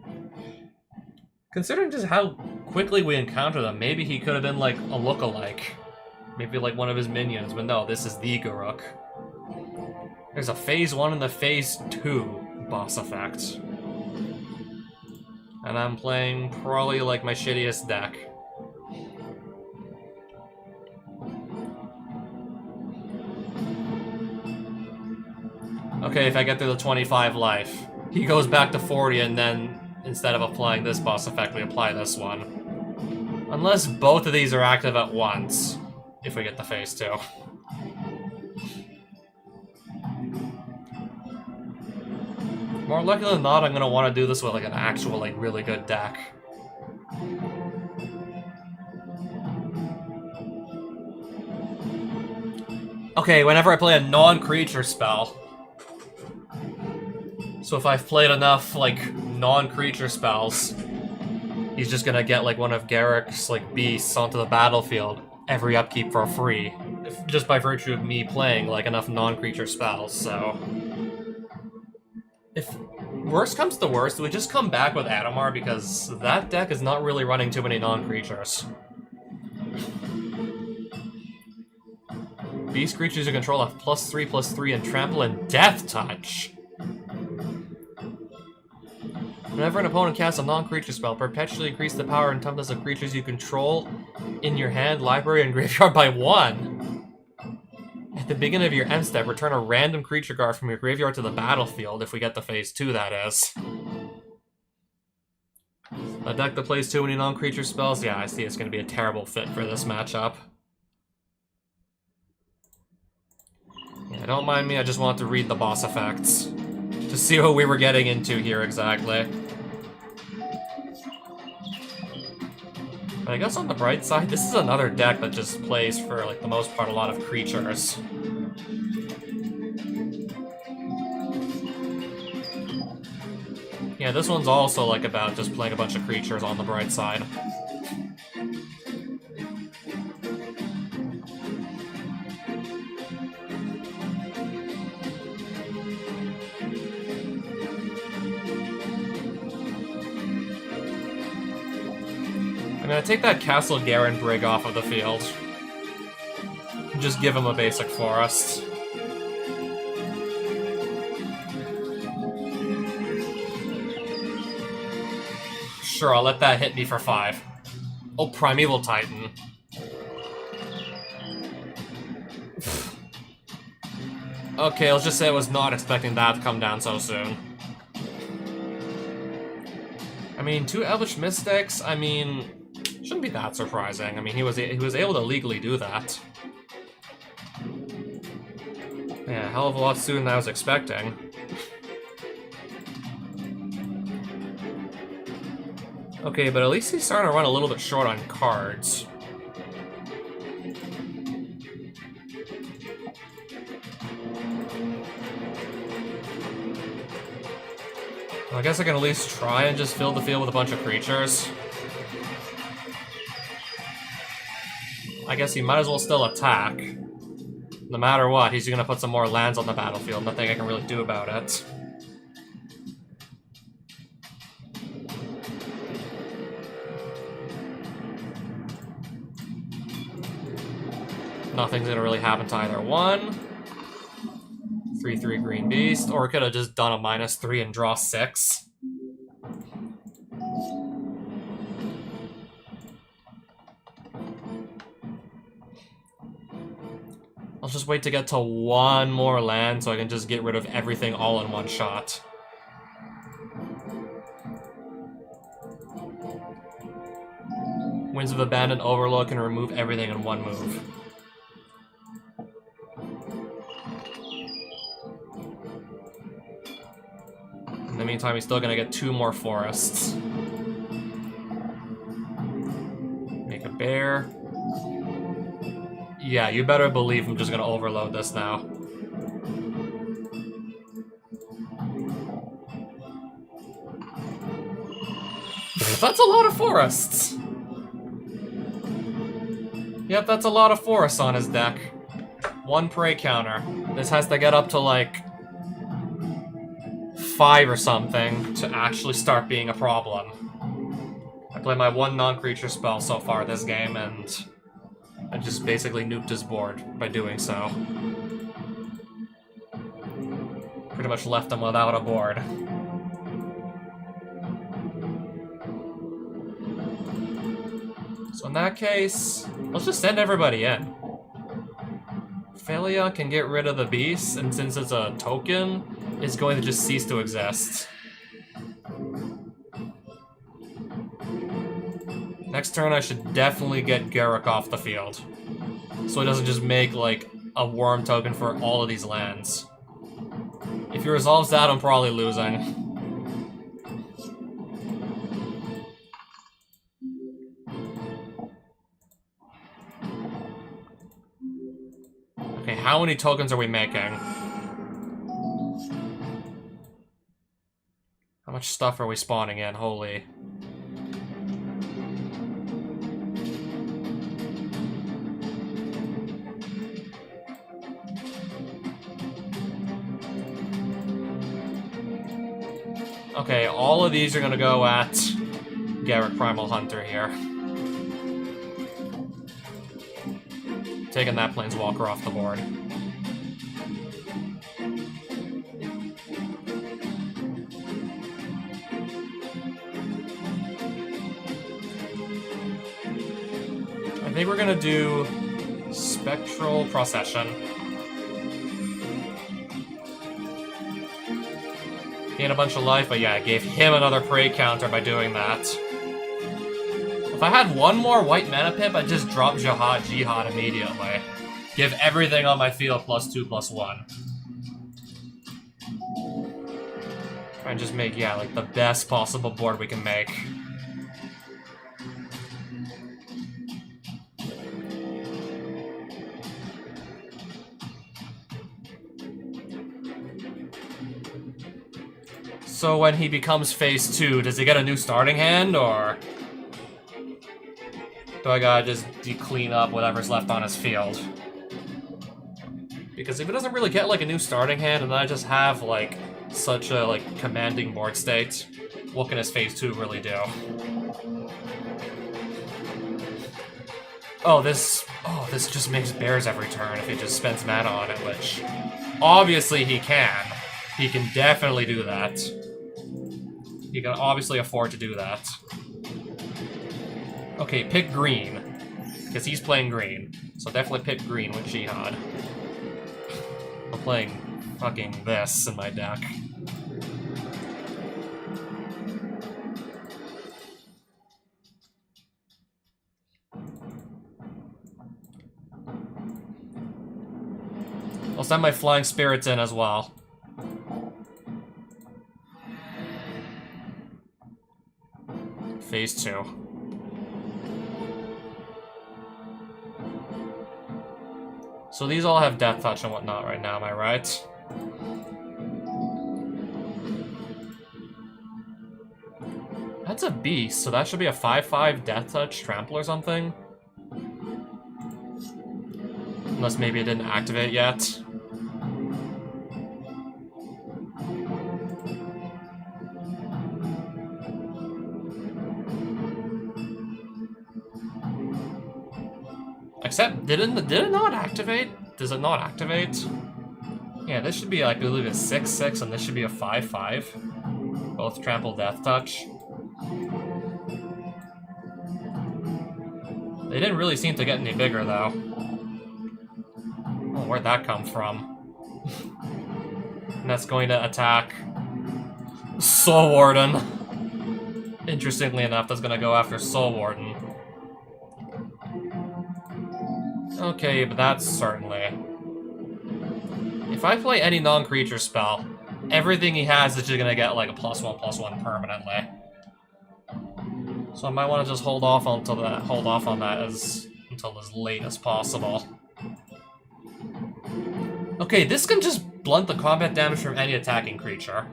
Considering just how quickly we encounter them, maybe he could have been like a lookalike. Maybe like one of his minions, but no, this is the Garruk. There's a phase 1 and the phase 2 boss effect. And I'm playing probably like my shittiest deck. Okay, if I get through the 25 life, he goes back to 40 and then instead of applying this boss effect, we apply this one. Unless both of these are active at once, if we get the phase 2. More likely than not, I'm gonna want to do this with like an actual, like, really good deck. Okay, whenever I play a non-creature spell. So if I've played enough, like, non-creature spells, he's just gonna get, like, one of Garruk's, like, beasts onto the battlefield every upkeep for free. Just by virtue of me playing, like, enough non-creature spells, so... If worst comes to worst, we just come back with Adamar because that deck is not really running too many non-creatures. Beast creatures you control have +3/+3 and trample and death touch. Whenever an opponent casts a non-creature spell, perpetually increase the power and toughness of creatures you control in your hand, library, and graveyard by 1. At the beginning of your end step, return a random creature card from your graveyard to the battlefield, if we get to phase 2, that is. A deck that plays too many non-creature spells? Yeah, I see it's going to be a terrible fit for this matchup. Yeah, don't mind me, I just want to read the boss effects. To see what we were getting into here exactly. But I guess on the bright side, this is another deck that just plays, for like the most part, a lot of creatures. Yeah, this one's also like about just playing a bunch of creatures on the bright side. I'm gonna take that Castle Garen Brig off of the field. Just give him a basic forest. Sure, I'll let that hit me for 5. Oh, Primeval Titan. Okay, let's just say I was not expecting that to come down so soon. I mean, 2 Elvish Mystics, I mean, shouldn't be that surprising. I mean, he was able to legally do that. Yeah, hell of a lot sooner than I was expecting. Okay, but at least he's starting to run a little bit short on cards. Well, I guess I can at least try and just fill the field with a bunch of creatures. I guess he might as well still attack. No matter what, he's gonna put some more lands on the battlefield. Nothing I can really do about it. Nothing's gonna really happen to either one. 3/3 Green Beast, or we could have just done a -3 and draw 6. I'll just wait to get to 1 more land so I can just get rid of everything all in one shot. Winds of Abandon Overlook can remove everything in 1 move. In the meantime, he's still gonna get 2 more forests. Make a bear. Yeah, you better believe I'm just gonna overload this now. That's a lot of forests! Yep, that's a lot of forests on his deck. 1 prey counter. This has to get up to like 5 or something to actually start being a problem. I played my 1 non-creature spell so far this game, and I just basically nuked his board by doing so. Pretty much left him without a board. So in that case, let's just send everybody in. Phalia can get rid of the beast, and since it's a token, it's going to just cease to exist. Next turn, I should definitely get Garruk off the field, so he doesn't just make, like, a worm token for all of these lands. If he resolves that, I'm probably losing. Okay, how many tokens are we making? How much stuff are we spawning in? Holy. Okay, all of these are gonna go at Garruk Primal Hunter here. Taking that Planeswalker off the board. think we're gonna do Spectral Procession. Gain a bunch of life, but yeah, I gave him another prey counter by doing that. If I had one more white mana pip, I'd just drop Jihad immediately. Give everything on my field +2/+1. Try and just make, yeah, like the best possible board we can make. So when he becomes phase 2, does he get a new starting hand, or do I gotta just clean up whatever's left on his field? Because if he doesn't really get like a new starting hand, and then I just have like such a like commanding board state, what can his phase 2 really do? Oh, this just makes bears every turn if he just spends mana on it, which obviously he can. He can definitely do that. He can obviously afford to do that. Okay, pick green. Because he's playing green. So definitely pick green with Jihad. I'm playing fucking this in my deck. I'll send my Flying Spirits in as well. Phase 2. So these all have Death Touch and whatnot right now, am I right? That's a beast, so that should be a 5/5 Death Touch Trample or something. Unless maybe it didn't activate yet. Except, did it not activate? Does it not activate? Yeah, this should be like, I believe a 6/6, and this should be a 5/5. Both Trample Death Touch. They didn't really seem to get any bigger, though. Oh, where'd that come from? And that's going to attack Soul Warden. Interestingly enough, that's going to go after Soul Warden. Okay, but that's certainly... If I play any non-creature spell, everything he has is just gonna get like a +1/+1 permanently. So I might want to just hold off on that until as late as possible. Okay, this can just blunt the combat damage from any attacking creature.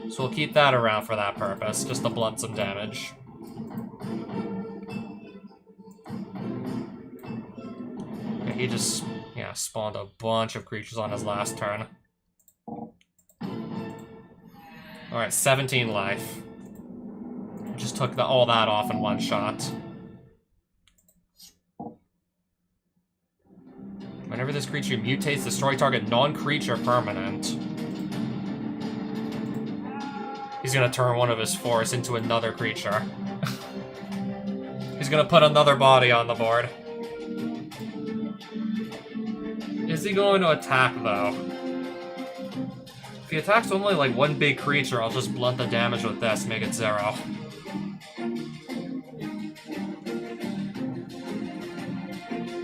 So we'll keep that around for that purpose, just to blunt some damage. He just, yeah, spawned a bunch of creatures on his last turn. Alright, 17 life. Just took all that off in one shot. Whenever this creature mutates, destroy target non-creature permanent. He's gonna turn one of his forests into another creature. He's gonna put another body on the board. Is he going to attack, though? If he attacks only, like, one big creature, I'll just blunt the damage with this, make it 0.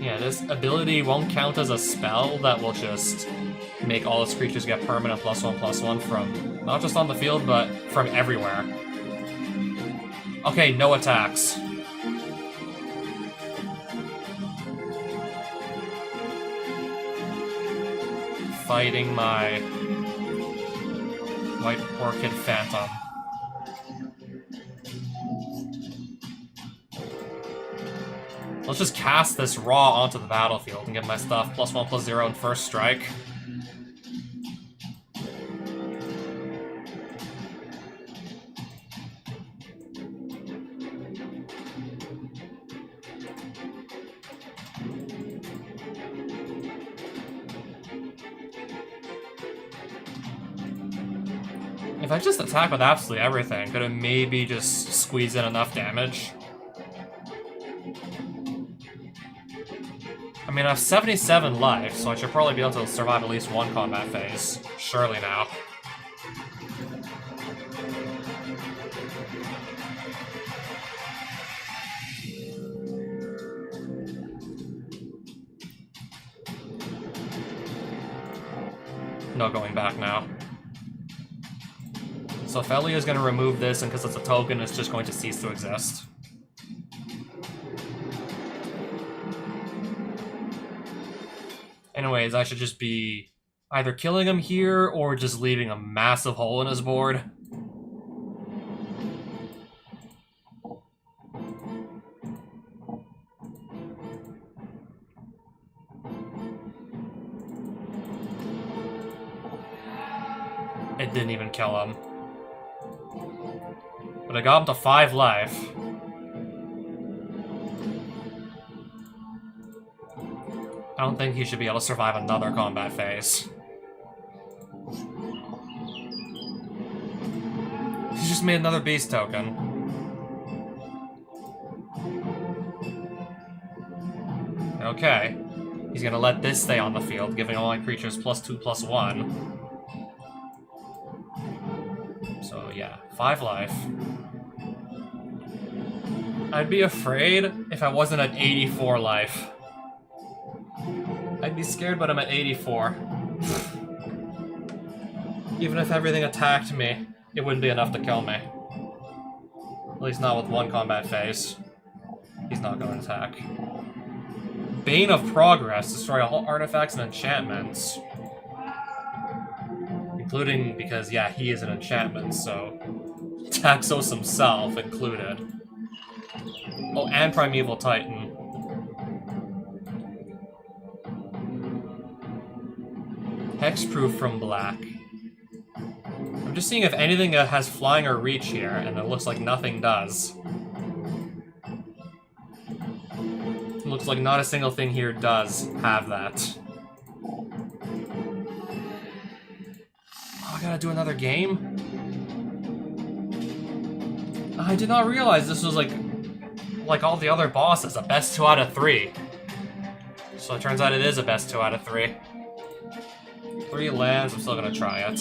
Yeah, this ability won't count as a spell, that will just make all its creatures get permanent +1/+1 from, not just on the field, but from everywhere. Okay, no attacks. Fighting my White Orchid Phantom. Let's just cast this raw onto the battlefield and get my stuff +1/+0 in first strike. If I just attack with absolutely everything, could it maybe just squeeze in enough damage? I mean, I have 77 life, so I should probably be able to survive at least one combat phase. Surely now. No going back now. So if Ellie is going to remove this, and because it's a token, it's just going to cease to exist. Anyways, I should just be either killing him here or just leaving a massive hole in his board. It didn't even kill him. But I got him to 5 life. I don't think he should be able to survive another combat phase. He just made another beast token. Okay. He's gonna let this stay on the field, giving all my creatures +2/+1. So yeah, 5 life. I'd be afraid if I wasn't at 84 life. I'd be scared, but I'm at 84. Even if everything attacked me, it wouldn't be enough to kill me. At least not with one combat phase. He's not going to attack. Bane of Progress. Destroy all artifacts and enchantments. Including, because, yeah, he is an enchantment, so... Taxos himself included. Oh, and Primeval Titan. Hexproof from black. I'm just seeing if anything has flying or reach here, and it looks like nothing does. It looks like not a single thing here does have that. Oh, I gotta do another game? I did not realize this was like all the other bosses, a best 2 out of 3. So it turns out it is a best 2 out of 3. 3 lands, I'm still gonna try it.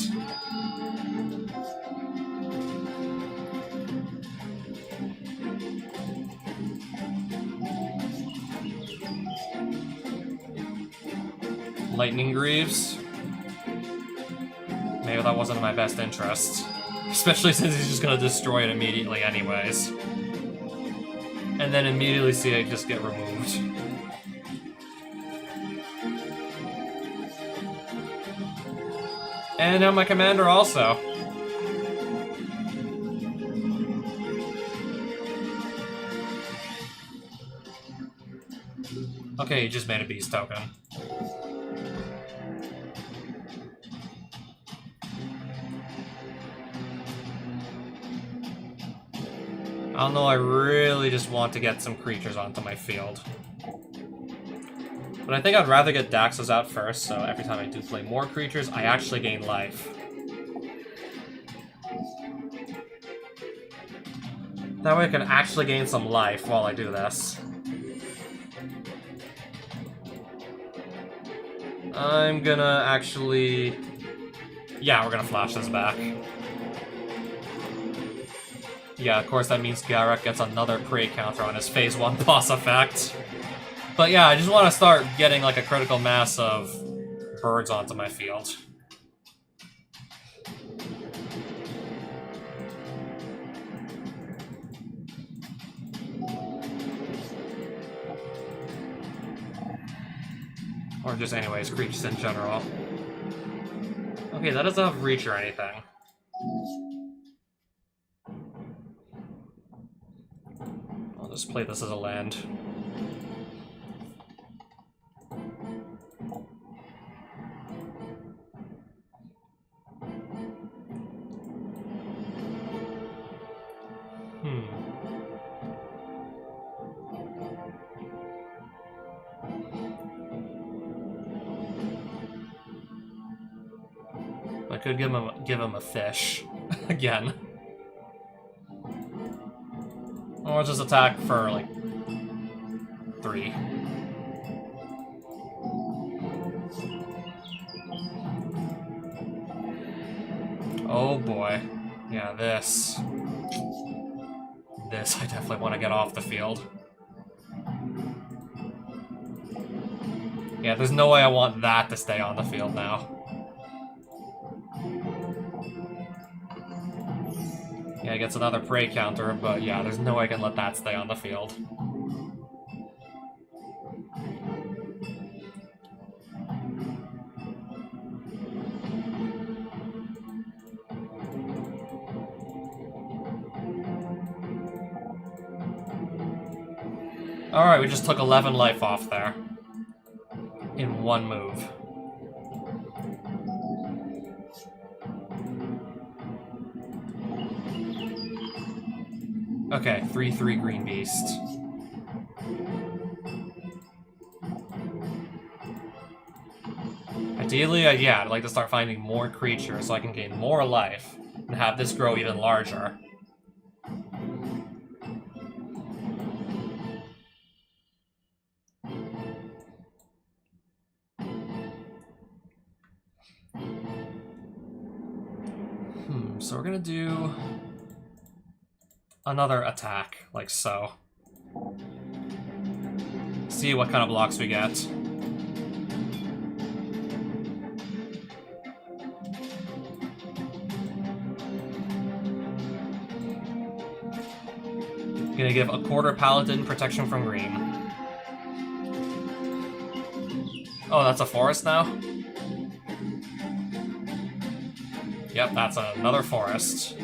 Lightning Greaves. Maybe that wasn't in my best interest. Especially since he's just gonna destroy it immediately anyways. And then immediately see it just get removed. And now my commander also. Okay, he just made a beast token. I don't know, I really just want to get some creatures onto my field. But I think I'd rather get Daxos out first, so every time I do play more creatures, I actually gain life. That way I can actually gain some life while I do this. I'm gonna actually... Yeah, we're gonna flash this back. Yeah, of course that means Garruk gets another prey counter on his phase 1 boss effect. But yeah, I just want to start getting like a critical mass of birds onto my field. Or just anyways, creatures in general. Okay, that doesn't have reach or anything. I'll just play this as a land. I could give him a fish again. Or just attack for like 3. Oh boy. Yeah, this. This I definitely want to get off the field. Yeah, there's no way I want that to stay on the field now. Yeah, it gets another prey counter, but yeah, there's no way I can let that stay on the field. Alright, we just took 11 life off there. In one move. Okay, 3/3 Green Beast. Ideally, yeah, I'd like to start finding more creatures so I can gain more life and have this grow even larger. So we're gonna do another attack, like so. See what kind of blocks we get. Gonna give a quarter paladin protection from green. Oh, that's a forest now? Yep, that's another forest.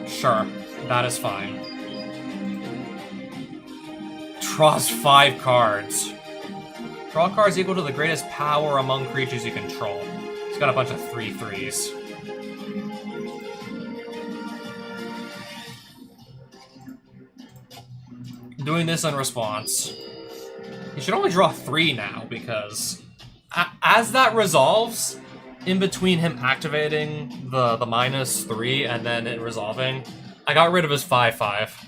Sure, that is fine. Draws 5 cards. Draw cards equal to the greatest power among creatures you control. He's got a bunch of 3/3s. Doing this in response. He should only draw 3 now, because as that resolves, in between him activating the -3 and then it resolving, I got rid of his 5/5.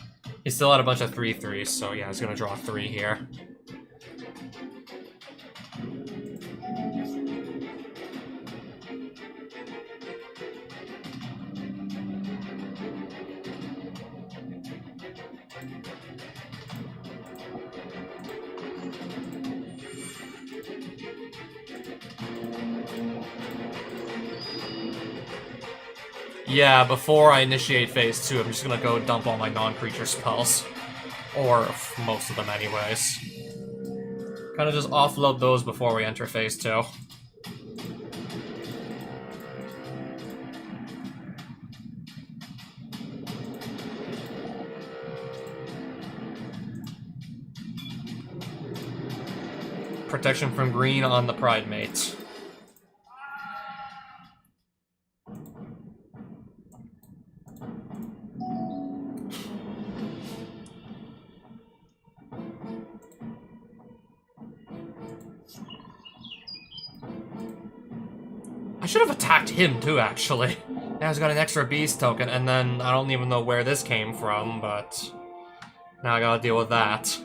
He still had a bunch of 3/3s, so yeah, he's gonna draw 3 here. Yeah, before I initiate phase 2, I'm just gonna go dump all my non-creature spells. Or most of them anyways. Kinda just offload those before we enter phase 2. Protection from green on the Pridemate. I should have attacked him too, actually. Now he's got an extra beast token, and then I don't even know where this came from, but now I gotta deal with that.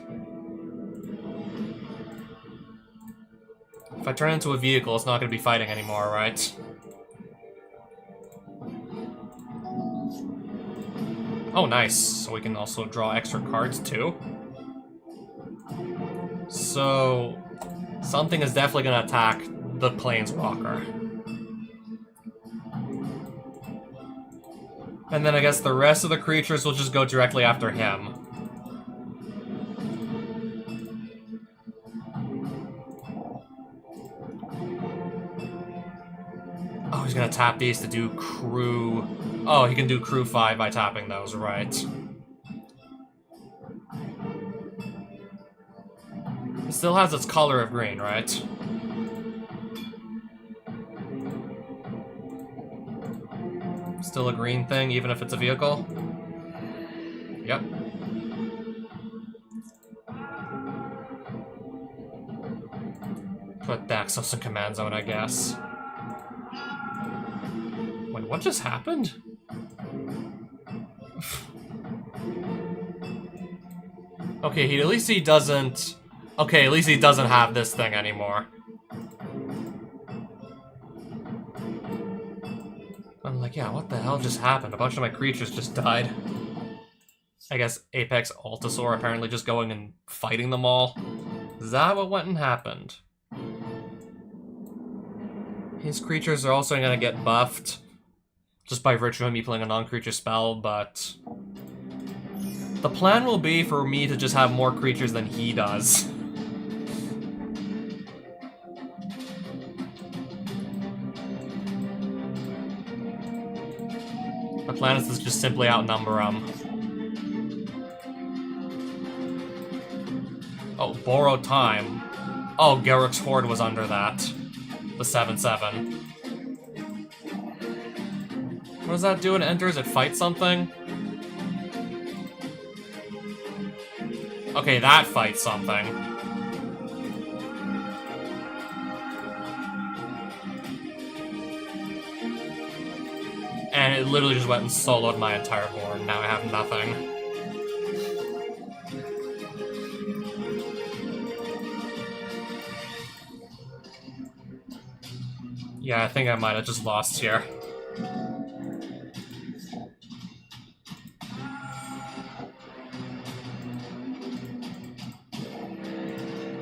If I turn into a vehicle, it's not gonna be fighting anymore, right? Oh, nice. So we can also draw extra cards too. So something is definitely gonna attack the Planeswalker. And then I guess the rest of the creatures will just go directly after him. Oh, he's gonna tap these to do crew... Oh, he can do crew 5 by tapping those, right. It still has its color of green, right? Still a green thing, even if it's a vehicle? Yep. Put Daxos in command zone, I guess. Wait, what just happened? Okay, at least he doesn't... Okay, at least he doesn't have this thing anymore. I'm like, yeah, what the hell just happened? A bunch of my creatures just died. I guess Apex Altasaur apparently just going and fighting them all. Is that what went and happened? His creatures are also gonna get buffed. Just by virtue of me playing a non-creature spell, but... The plan will be for me to just have more creatures than he does. The plan is to just simply outnumber him. Oh, borrow time. Oh, Garruk's Horde was under that. The 7/7. What does that do when it enters? It fights something? Okay, that fights something. And it literally just went and soloed my entire board. Now I have nothing. Yeah, I think I might have just lost here.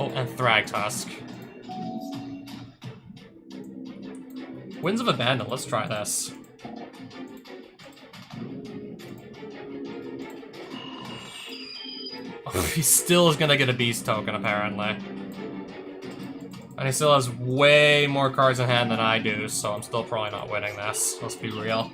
Oh, and Thragtusk. Winds of Abandon, let's try this. Oh, he still is gonna get a Beast token, apparently. And he still has way more cards in hand than I do, so I'm still probably not winning this. Let's be real.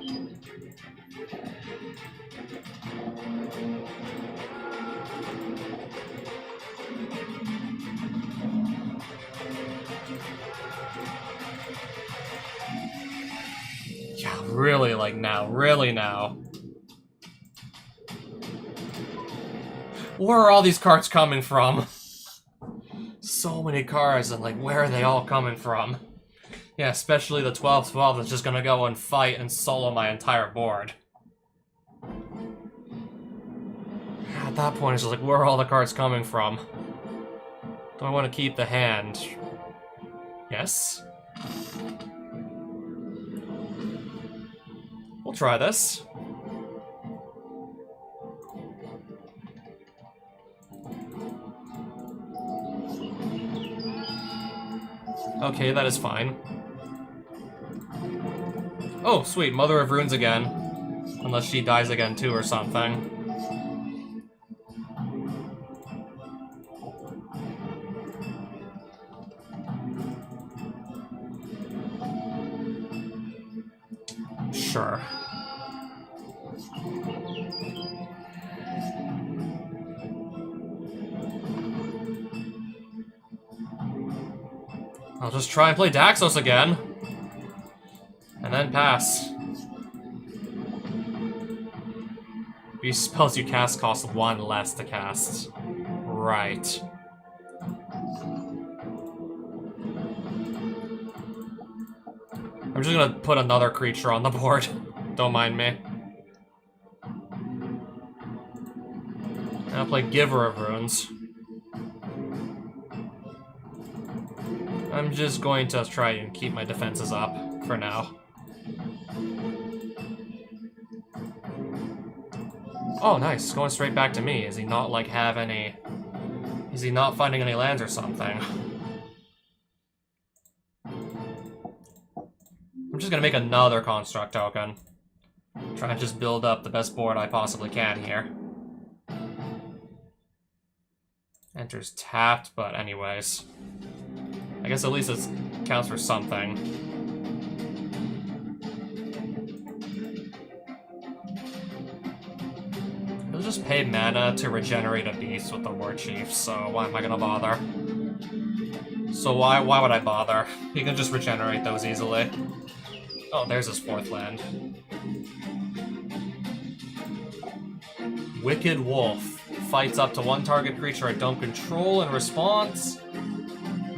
Yeah, really, like now. Really now. Where are all these cards coming from? So many cards, and like, where are they all coming from? Yeah, especially the 12/12 that's just gonna go and fight and solo my entire board. At that point, it's just like, where are all the cards coming from? Do I want to keep the hand? Yes. We'll try this. Okay, that is fine. Oh, sweet, Mother of Runes again. Unless she dies again too or something. Sure. I'll just try and play Daxos again. And then pass. These spells you cast cost 1 less to cast. Right. I'm just gonna put another creature on the board. Don't mind me. And I'll play Giver of Runes. I'm just going to try and keep my defenses up for now. Oh, nice. Going straight back to me. Is he not, like, have any... Is he not finding any lands or something? I'm just gonna make another Construct token. Try and just build up the best board I possibly can here. Enters tapped, but anyways. I guess at least it counts for something. He'll just pay mana to regenerate a beast with the War Chief, so why am I gonna bother? So why would I bother? He can just regenerate those easily. Oh, there's his 4th land. Wicked Wolf. Fights up to 1 target creature I don't control in response.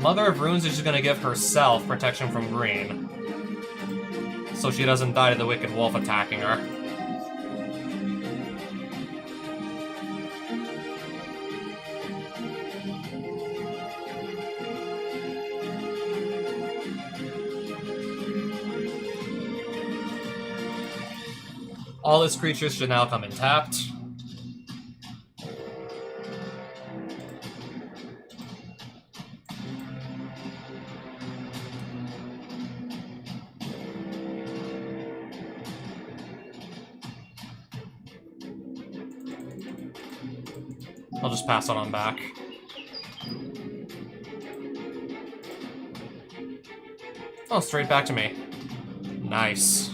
Mother of Runes is just gonna give herself protection from green. So she doesn't die to the Wicked Wolf attacking her. All his creatures should now come in tapped. I'll just pass it on back. Oh, straight back to me. Nice.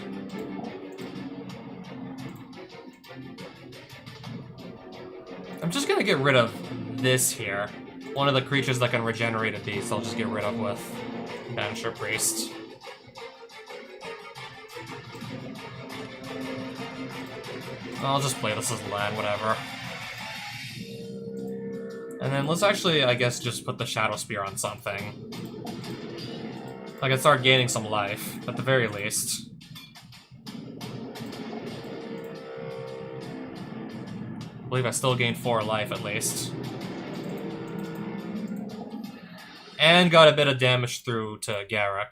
I'm just gonna get rid of this here. One of the creatures that can regenerate a beast, I'll just get rid of with Banisher Priest. I'll just play this as land, whatever. And then let's actually, I guess, just put the Shadow Spear on something. I can start gaining some life, at the very least. I believe I still gained 4 life, at least. And got a bit of damage through to Garruk.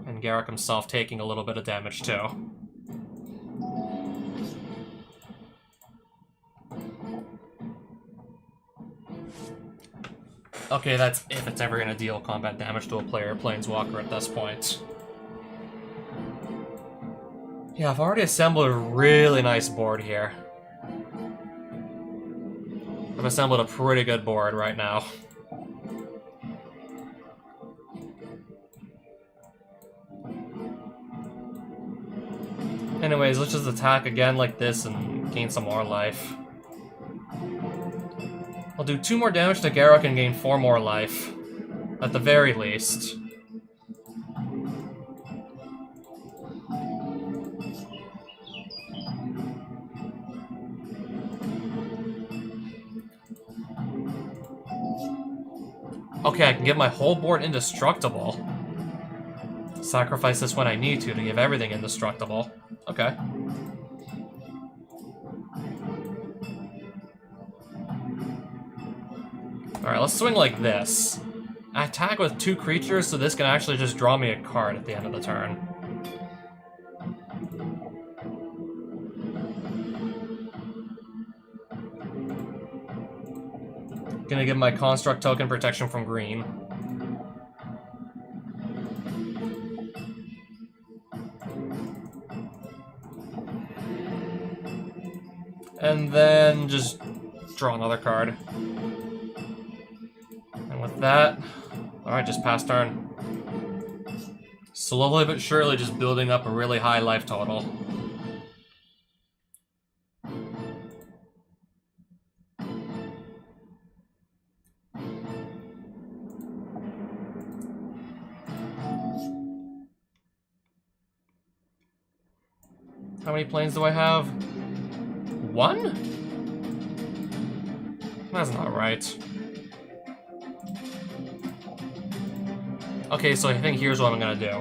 And Garruk himself taking a little bit of damage, too. Okay, that's if it's ever gonna deal combat damage to a player Planeswalker at this point. Yeah, I've already assembled a really nice board here. I've assembled a pretty good board right now. Anyways, let's just attack again like this and gain some more life. I'll do 2 more damage to Garruk and gain 4 more life. At the very least. Okay, I can give my whole board indestructible. Sacrifice this when I need to give everything indestructible. Okay. Alright, let's swing like this. I attack with 2 creatures, so this can actually just draw me a card at the end of the turn. Gonna give my Construct token protection from green. And then just draw another card. And with that, alright, just pass turn. Slowly but surely just building up a really high life total. How many planes do I have? 1? That's not right. Okay, so I think here's what I'm gonna do.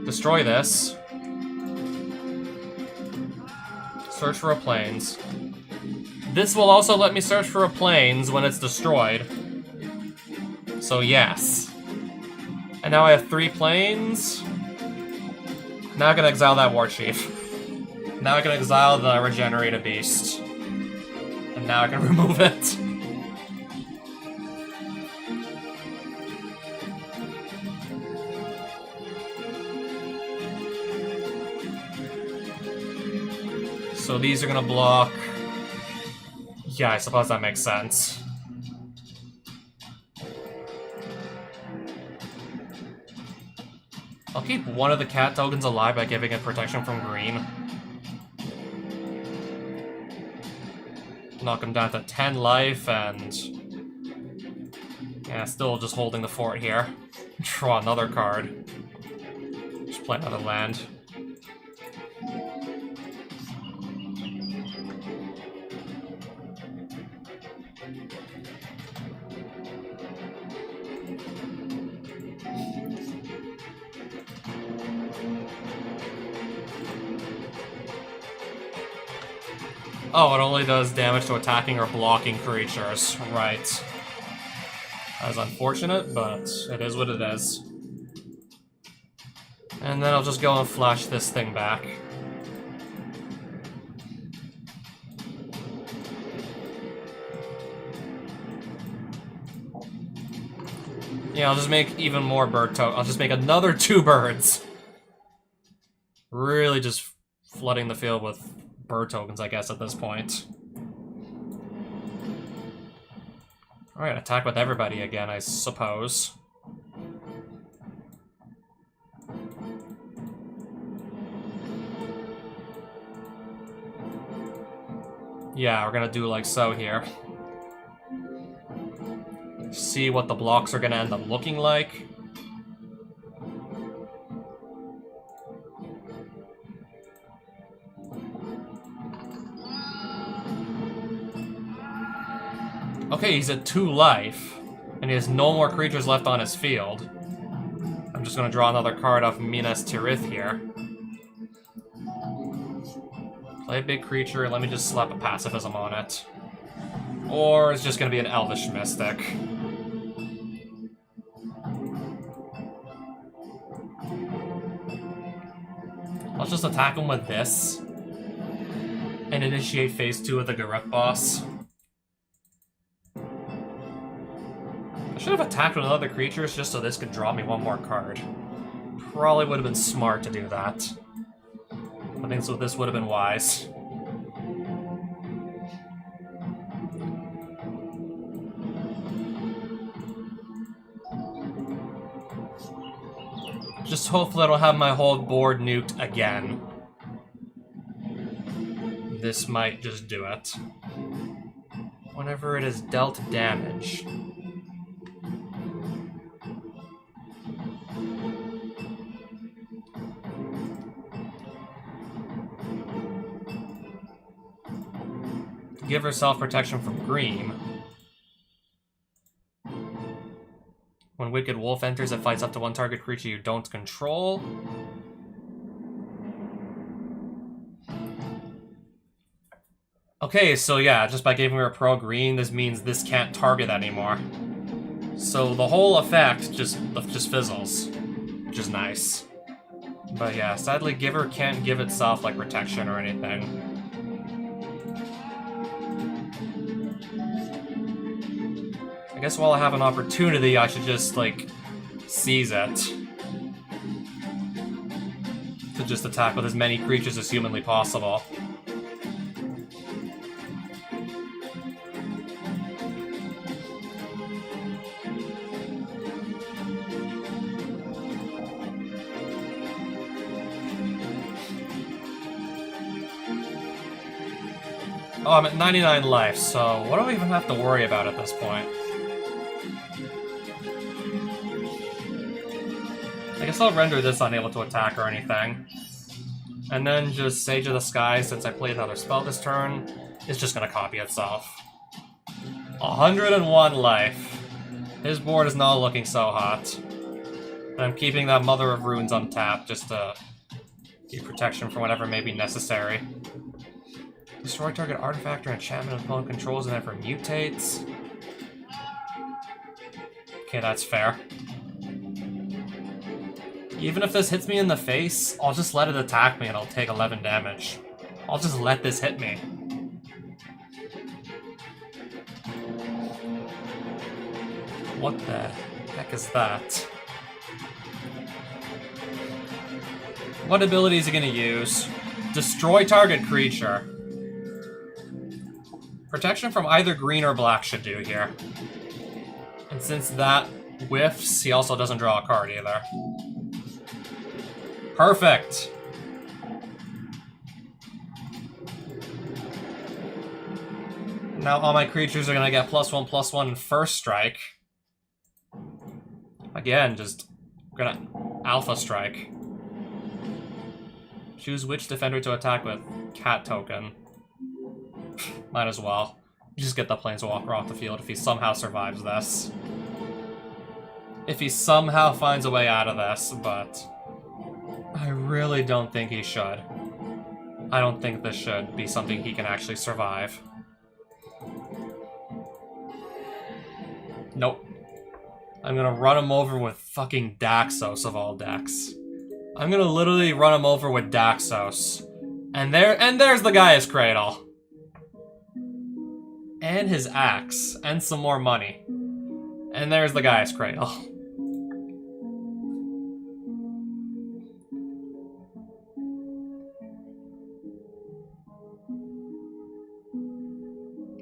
Destroy this. Search for a plains. This will also let me search for a plains when it's destroyed. So yes. And now I have 3 plains. Now I can exile that War Chief. Now I can exile the Regenerate a Beast. And now I can remove it. So these are gonna block. Yeah, I suppose that makes sense. I'll keep one of the cat tokens alive by giving it protection from green. Knock him down to 10 life and... yeah, still just holding the fort here. Draw another card. Just play another land. Oh, it only does damage to attacking or blocking creatures. Right. That is unfortunate, but it is what it is. And then I'll just go and flash this thing back. Yeah, I'll just make even more bird token. I'll just make another 2 birds. Really just flooding the field with bird tokens, I guess, at this point. Alright, attack with everybody again, I suppose. Yeah, we're gonna do like so here. See what the blocks are gonna end up looking like. Okay, he's at 2 life, and he has no more creatures left on his field. I'm just gonna draw another card off Minas Tirith here. Play a big creature, let me just slap a pacifism on it. Or it's just gonna be an Elvish Mystic. I'll just attack him with this. And initiate phase 2 of the Garruk boss. I should have attacked with other creatures just so this could draw me 1 more card. Probably would have been smart to do that. I think so this would have been wise. Just hopefully I don't have my whole board nuked again. This might just do it. Whenever it is dealt damage. Give herself protection from green. When Wicked Wolf enters, it fights up to 1 target creature you don't control. Okay, so yeah, just by giving her a pro green, this means this can't target anymore. So the whole effect just fizzles, which is nice. But yeah, sadly Giver can't give itself like protection or anything. I guess while I have an opportunity, I should just, like, seize it. To just attack with as many creatures as humanly possible. Oh, I'm at 99 life, so what do I even have to worry about at this point? I guess I'll render this unable to attack or anything. And then just Sage of the Sky, since I played another spell this turn, it's just gonna copy itself. 101 life. His board is not looking so hot. And I'm keeping that Mother of Runes untapped just to keep protection for whatever may be necessary. Destroy target artifact or enchantment opponent controls and never mutates. Okay, that's fair. Even if this hits me in the face, I'll just let it attack me and I'll take 11 damage. I'll just let this hit me. What the heck is that? What ability is he gonna use? Destroy target creature. Protection from either green or black should do here. And since that whiffs, he also doesn't draw a card either. Perfect! Now all my creatures are gonna get +1/+1 in first strike. Again, just gonna alpha strike. Choose which defender to attack with. Cat token. Might as well. Just get the Planeswalker off the field if he somehow survives this. If he somehow finds a way out of this, but I really don't think he should. I don't think this should be something he can actually survive. Nope. I'm gonna run him over with fucking Daxos of all decks. I'm gonna literally run him over with Daxos. And there's the Gaia's Cradle. And his axe. And some more money. And there's the Gaia's Cradle.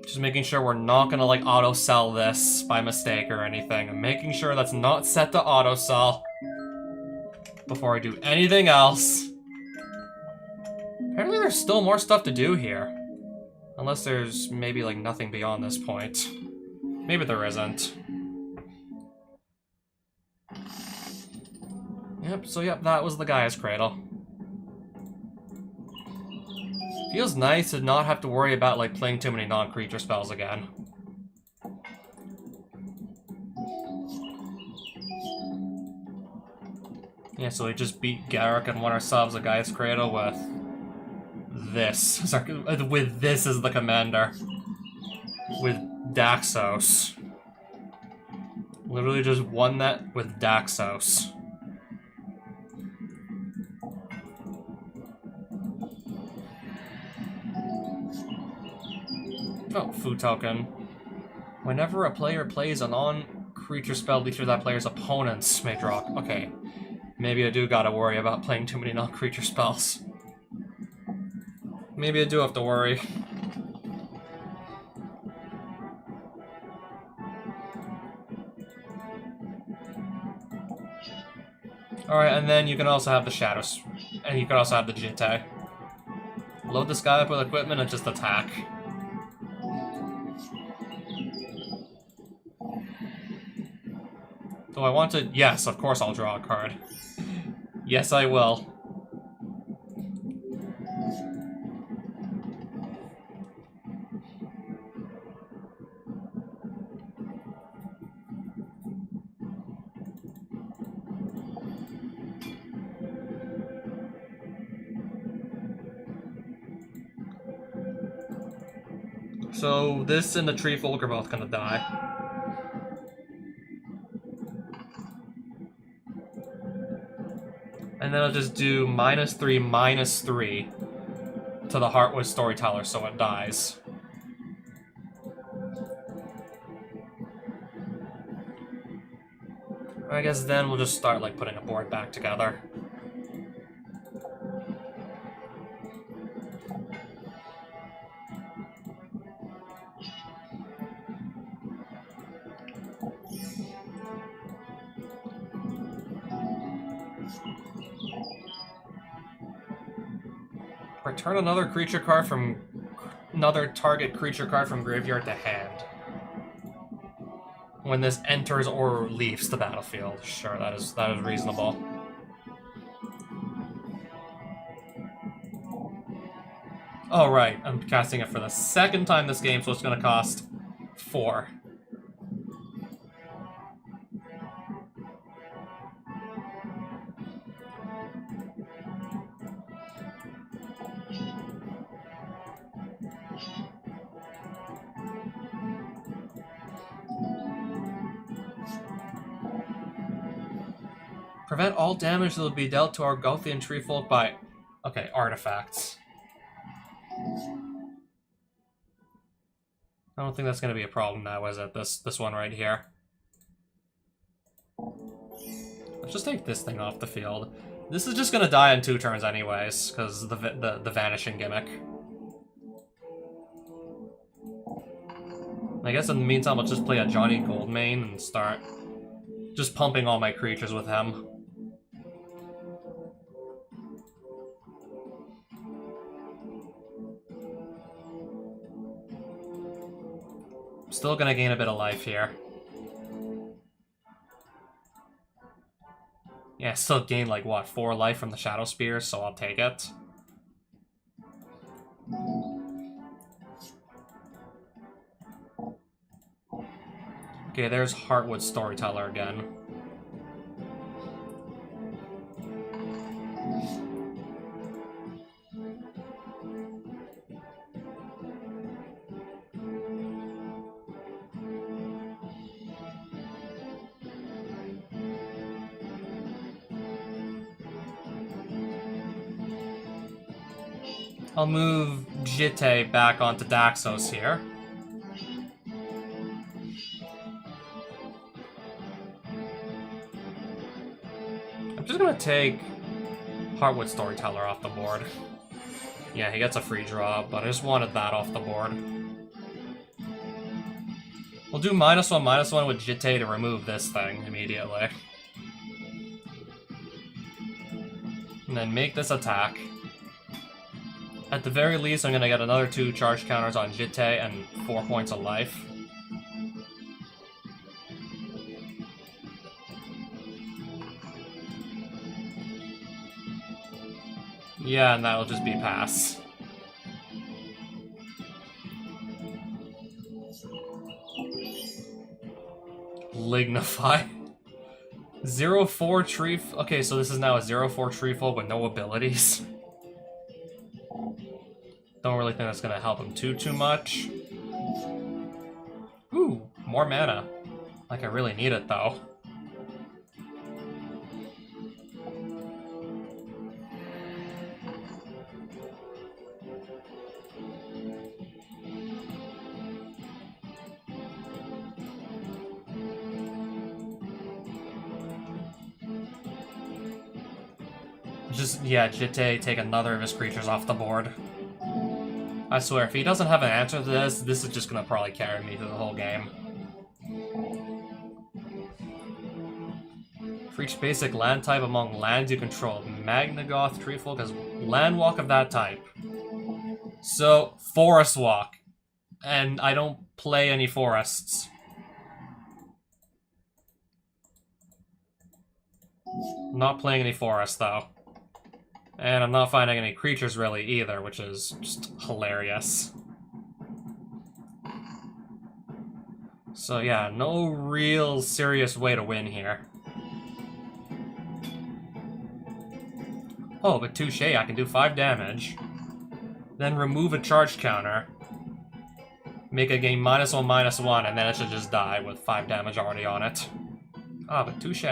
Just making sure we're not gonna, like, auto-sell this by mistake or anything. I'm making sure that's not set to auto-sell before I do anything else. Apparently there's still more stuff to do here. Unless there's maybe, like, nothing beyond this point. Maybe there isn't. Yep, that was the Gaia's Cradle. Feels nice to not have to worry about, like, playing too many non-creature spells again. Yeah, so we just beat Garruk and won ourselves a Gaia's Cradle with this. With this as the commander. With Daxos. Literally just won that with Daxos. Oh, food token. Whenever a player plays a non-creature spell, each of that player's opponents may draw. Okay. Maybe I do gotta worry about playing too many non-creature spells. Maybe I do have to worry. Alright, and then you can also have the Shadows. And you can also have the Jitte. Load this guy up with equipment and just attack. Do I want to? Yes, of course I'll draw a card. Yes, I will. So this and the Tree Folk are both gonna die. And then I'll just do -3/-3 to the Heartwood Storyteller so it dies. I guess then we'll just start, like, putting a board back together. Return another target creature card from graveyard to hand. When this enters or leaves the battlefield. Sure, that is reasonable. Oh right, I'm casting it for the second time this game, so it's gonna cost 4. Prevent all damage that will be dealt to our Gothian Tree Folk by... Okay, artifacts. I don't think that's going to be a problem now, is it? This one right here. Let's just take this thing off the field. This is just going to die in 2 turns anyways, because the vanishing gimmick. I guess in the meantime, I'll just play a Johnny Goldmane and start just pumping all my creatures with him. Still gonna gain a bit of life here. Yeah, still gain, like, what, 4 life from the Shadow Spear, so I'll take it. Okay, there's Heartwood Storyteller again. I'll move Jitte back onto Daxos here. I'm just gonna take Heartwood Storyteller off the board. Yeah, he gets a free draw, but I just wanted that off the board. We'll do -1/-1 with Jitte to remove this thing immediately. And then make this attack. At the very least, I'm gonna get another 2 charge counters on Jitte and 4 points of life. Yeah, and that'll just be pass. Lignify. 0/4 tree. Okay, so this is now a 0/4 Treefolk with no abilities. Don't really think that's gonna help him too much. Ooh, more mana. Like I really need it though. Just, yeah, Jitte, take another of his creatures off the board. I swear, if he doesn't have an answer to this, this is just gonna probably carry me through the whole game. For each basic land type among lands you control, Magnagoth Treefolk has land walk of that type. So, Forest Walk. And I don't play any forests. I'm not playing any forests, though. And I'm not finding any creatures, really, either, which is just hilarious. So yeah, no real serious way to win here. Oh, but Touche, I can do 5 damage. Then remove a charge counter. Make a game -1/-1, and then it should just die with 5 damage already on it. Ah, but Touche.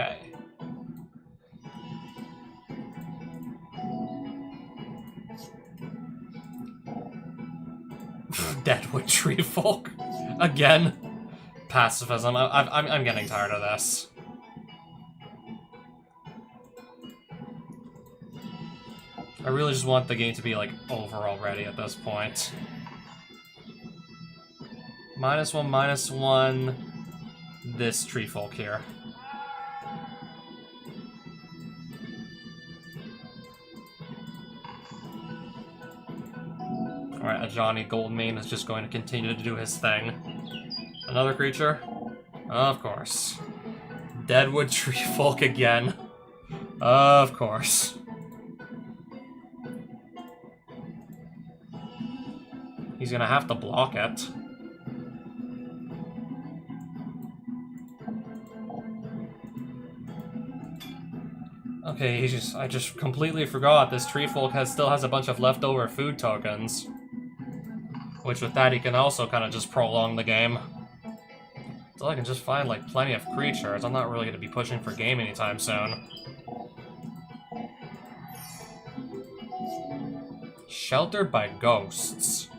Deadwood Treefolk. Again. Pacifism. I'm getting tired of this. I really just want the game to be, like, over already at this point. -1/-1, this Treefolk here. Alright, Ajani Goldmane is just going to continue to do his thing. Another creature? Of course. Deadwood Treefolk again. Of course. He's gonna have to block it. Okay, I just completely forgot this Treefolk still has a bunch of leftover food tokens. Which with that he can also kind of just prolong the game. Until I can just find like plenty of creatures, I'm not really going to be pushing for game anytime soon. Sheltered by Ghosts.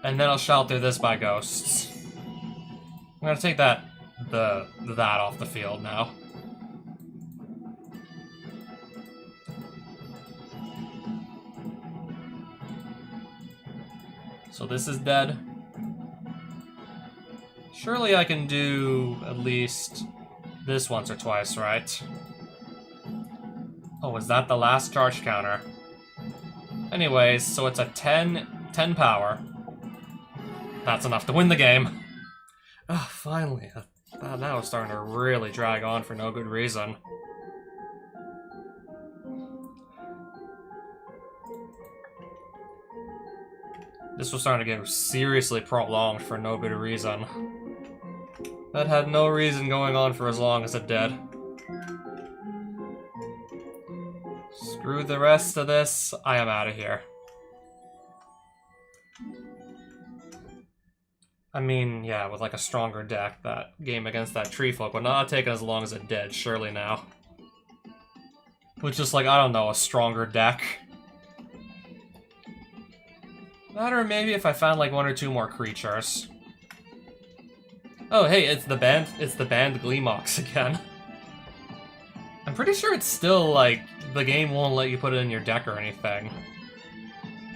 And then I'll shelter this by Ghosts. I'm gonna take that off the field now. So this is dead. Surely I can do at least this once or twice, right? Oh, is that the last charge counter? Anyways, so it's a 10 power. That's enough to win the game. Ah, finally. Now it's starting to really drag on for no good reason. This was starting to get seriously prolonged for no good reason. That had no reason going on for as long as it did. Screw the rest of this. I am out of here. I mean, yeah, with like a stronger deck, that game against that tree folk would not have taken as long as it did, surely now. With just like, I don't know, a stronger deck. That or maybe if I found like one or two more creatures. Oh hey, it's the banned Gleemox again. I'm pretty sure it's still like, the game won't let you put it in your deck or anything.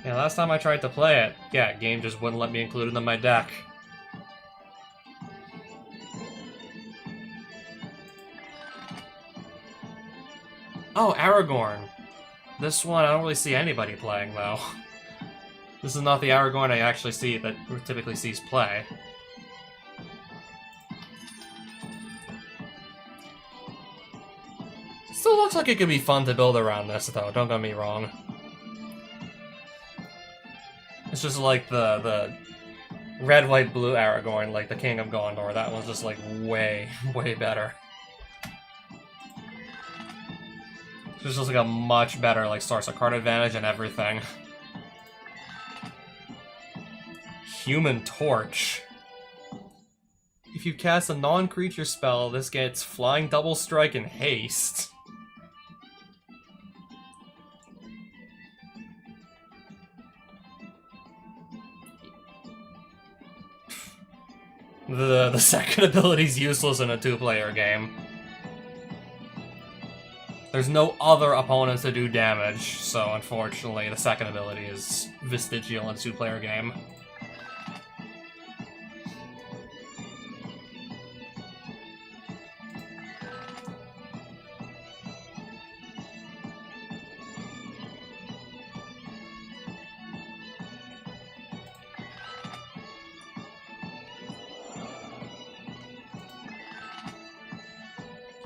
Yeah, last time I tried to play it, yeah, game just wouldn't let me include it in my deck. Oh, Aragorn. This one I don't really see anybody playing, though. This is not the Aragorn I actually see that typically sees play. Still looks like it could be fun to build around this, though, don't get me wrong. It's just like the red, white, blue Aragorn, like the King of Gondor. That one's just like way, way better. It's just like a much better like source of card advantage and everything. Human Torch. If you cast a non-creature spell, this gets Flying Double Strike and Haste. The second ability is useless in a two-player game. There's no other opponents to do damage, so unfortunately the second ability is vestigial in a two-player game.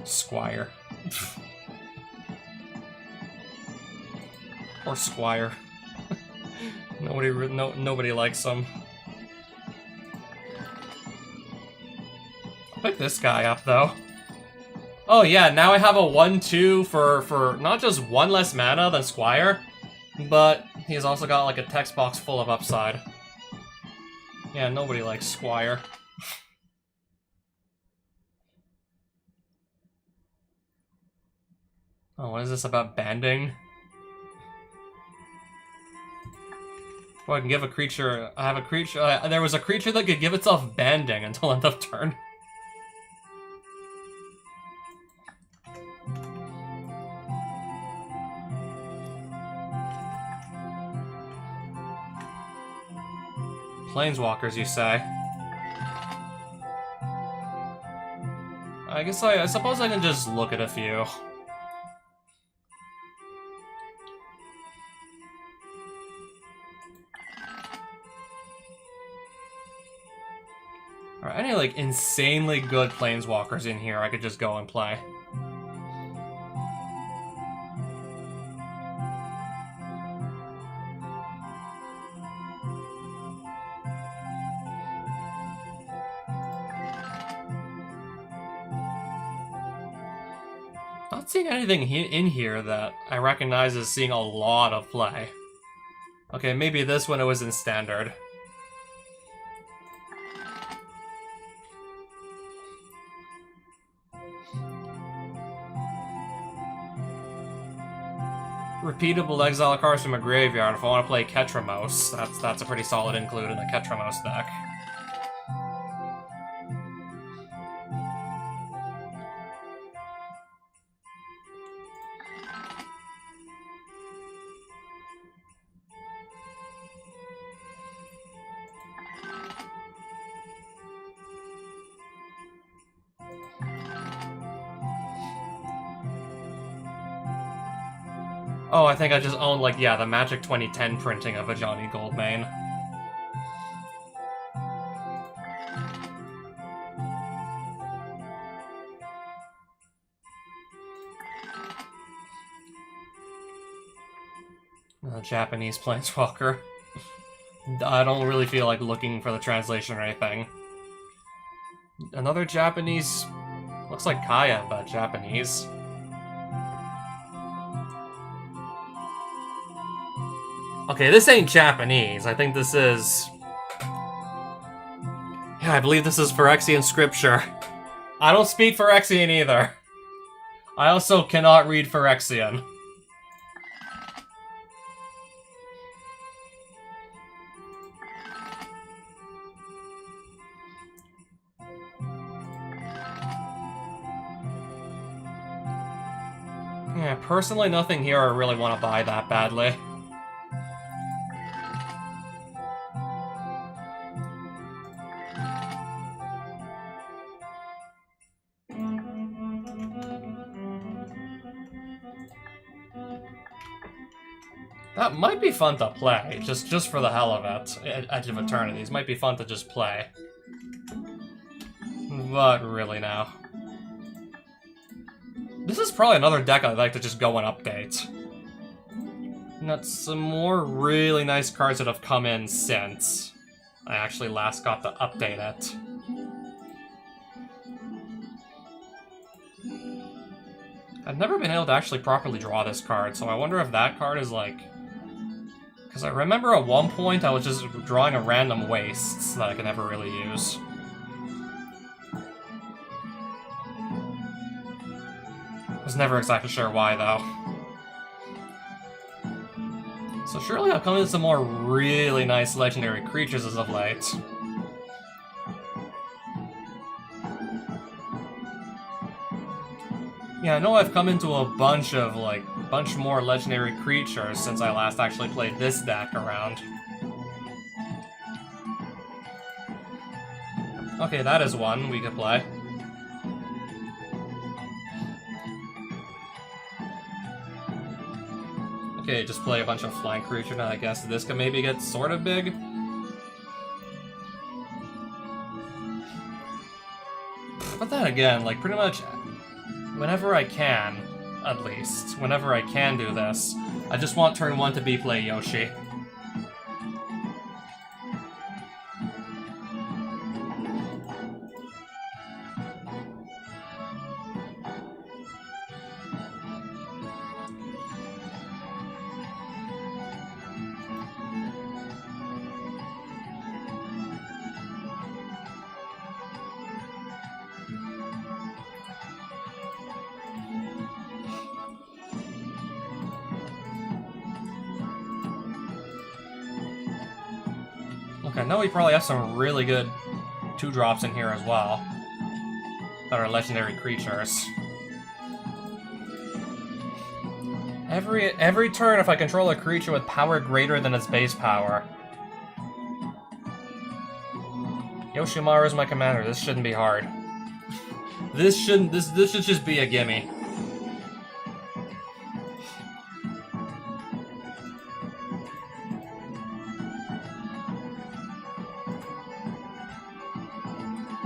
Squire. Or Squire. Nobody likes him. I'll pick this guy up, though. Oh yeah, now I have a 1-2 for not just one less mana than Squire, but he's also got like a text box full of upside. Yeah, nobody likes Squire. Oh, what is this about banding? Oh, I can give a creature... I have a creature... there was a creature that could give itself banding until end of turn. Planeswalkers, you say? I suppose I can just look at a few. Are any like insanely good planeswalkers in here I could just go and play? Not seeing anything in here that I recognize as seeing a lot of play. Okay, maybe this one it was in standard. Repeatable exile cards from a graveyard. If I want to play Ketramos, that's a pretty solid include in the Ketramos deck. Oh, I think I just own, like, yeah, the Magic 2010 printing of a Johnny Goldmane. Japanese Planeswalker. I don't really feel like looking for the translation or anything. Another Japanese... Looks like Kaya, but Japanese. Okay, this ain't Japanese. I think this is... Yeah, I believe this is Phyrexian scripture. I don't speak Phyrexian either. I also cannot read Phyrexian. Yeah, personally, nothing here I really want to buy that badly. That might be fun to play, just for the hell of it. Edge of Eternities might be fun to just play. But really now. This is probably another deck I'd like to just go and update. And that's some more really nice cards that have come in since I actually last got to update it. I've never been able to actually properly draw this card, so I wonder if that card is like... Because I remember at one point I was just drawing a random wastes that I could never really use. I was never exactly sure why, though. So surely I've come into some more really nice legendary creatures as of late. Yeah, I know I've come into a bunch more legendary creatures since I last actually played this deck around. Okay, that is one we could play. Okay, just play a bunch of flying creature, and I guess this can maybe get sort of big. But then again, like, pretty much whenever I can, at least, whenever I can do this, I just want turn 1 to be play Yoshi. I know we probably have some really good 2-drops in here as well that are legendary creatures. Every turn, if I control a creature with power greater than its base power. Yoshimaru is my commander. This shouldn't be hard. This should just be a gimme.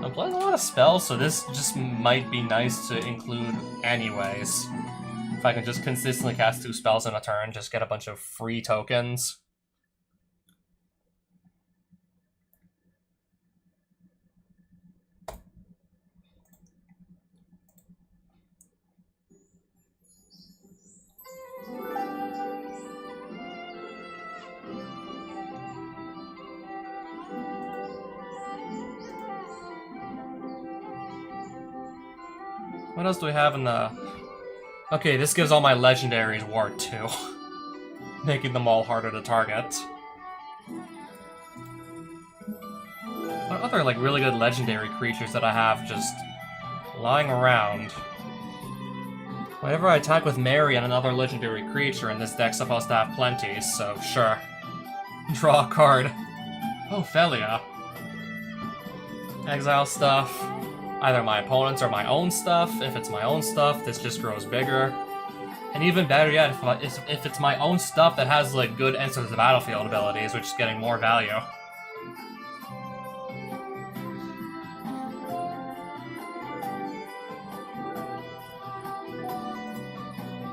I'm playing a lot of spells, so this just might be nice to include anyways. If I can just consistently cast 2 spells in a turn, just get a bunch of free tokens. What else do we have in the... Okay, this gives all my legendaries Ward 2. Making them all harder to target. What other, like, really good legendary creatures that I have just lying around? Whenever I attack with Mary and another legendary creature, and this deck's supposed to have plenty, so sure. Draw a card. Oh, Felia. Exile stuff. Either my opponent's or my own stuff. If it's my own stuff, this just grows bigger. And even better yet, if it's my own stuff that has, like, good Enter the Battlefield abilities, which is getting more value.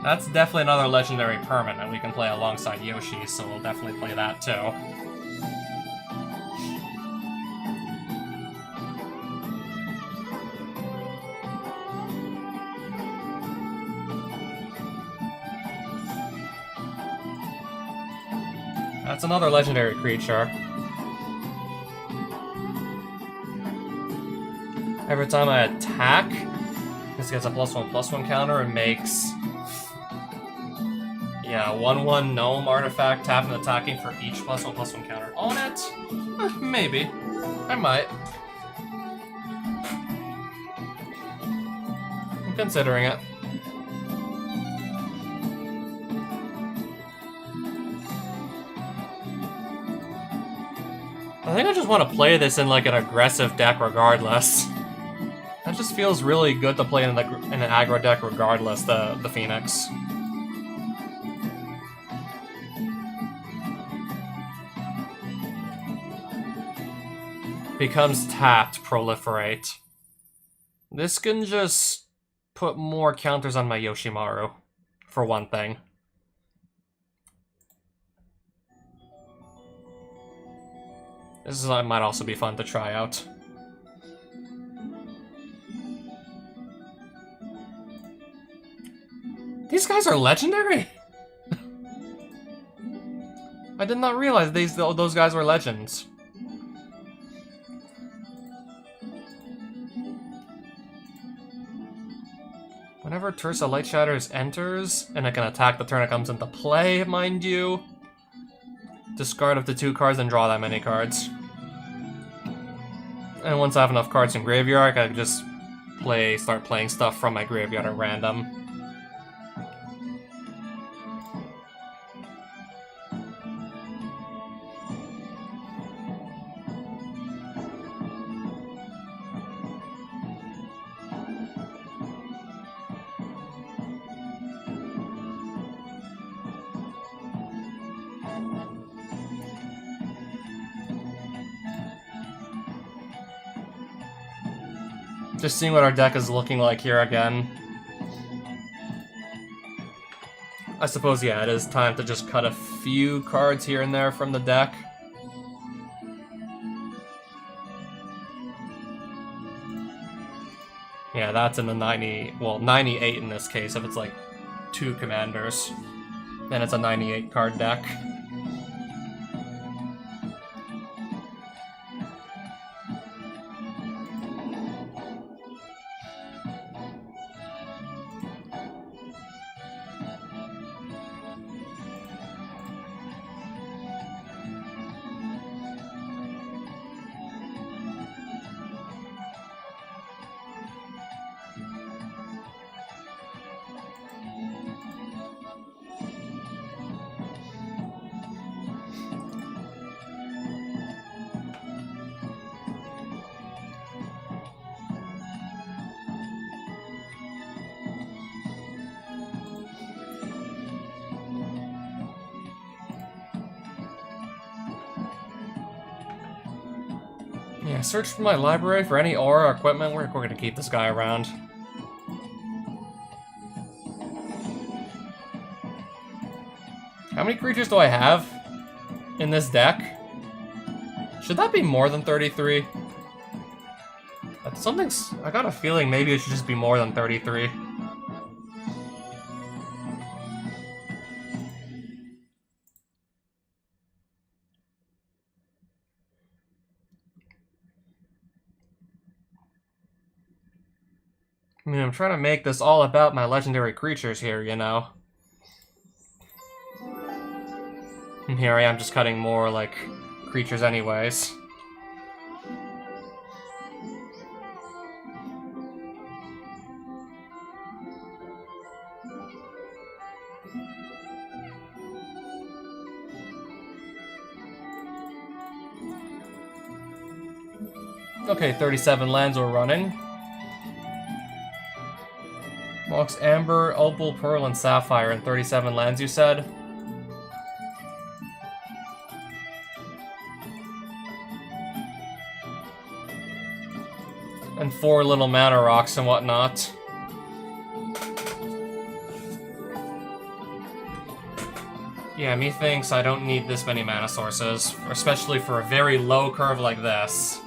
That's definitely another legendary permanent we can play alongside Yoshi, so we'll definitely play that too. That's another legendary creature. Every time I attack, this gets a +1/+1 counter and makes... Yeah, 1/1 gnome artifact, tap and attacking for each +1/+1 counter on it? Maybe. I might. I'm considering it. I think I just want to play this in like an aggressive deck regardless. That just feels really good to play in an aggro deck regardless, the Phoenix. Becomes tapped, proliferate. This can just put more counters on my Yoshimaru, for one thing. This might also be fun to try out. These guys are legendary? I did not realize those guys were legends. Whenever Terza Light Shatters enters, and it can attack the turn it comes into play, mind you, discard up to 2 cards and draw that many cards. And once I have enough cards in graveyard, I can just start playing stuff from my graveyard at random. Just seeing what our deck is looking like here again. I suppose, yeah, it is time to just cut a few cards here and there from the deck. Yeah, that's in the 90, well, 98 in this case, if it's like 2 commanders. Then it's a 98 card deck. Yeah, search my library for any aura or equipment. We're gonna keep this guy around. How many creatures do I have in this deck? Should that be more than 33? I got a feeling maybe it should just be more than 33. I mean, I'm trying to make this all about my legendary creatures here, you know? And here I am just cutting more, like, creatures anyways. Okay, 37 lands we're running. Mox Amber, Opal, Pearl, and Sapphire, and 37 lands, you said? And 4 little mana rocks and whatnot. Yeah, methinks I don't need this many mana sources, especially for a very low curve like this.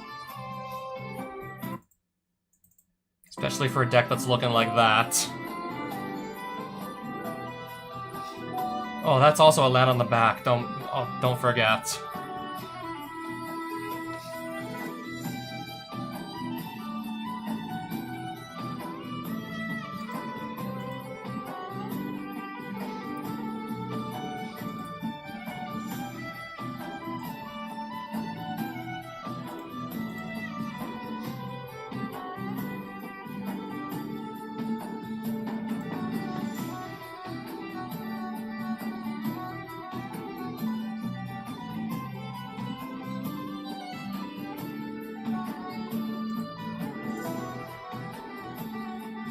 Especially for a deck that's looking like that. Oh, that's also a land on the back. Don't forget.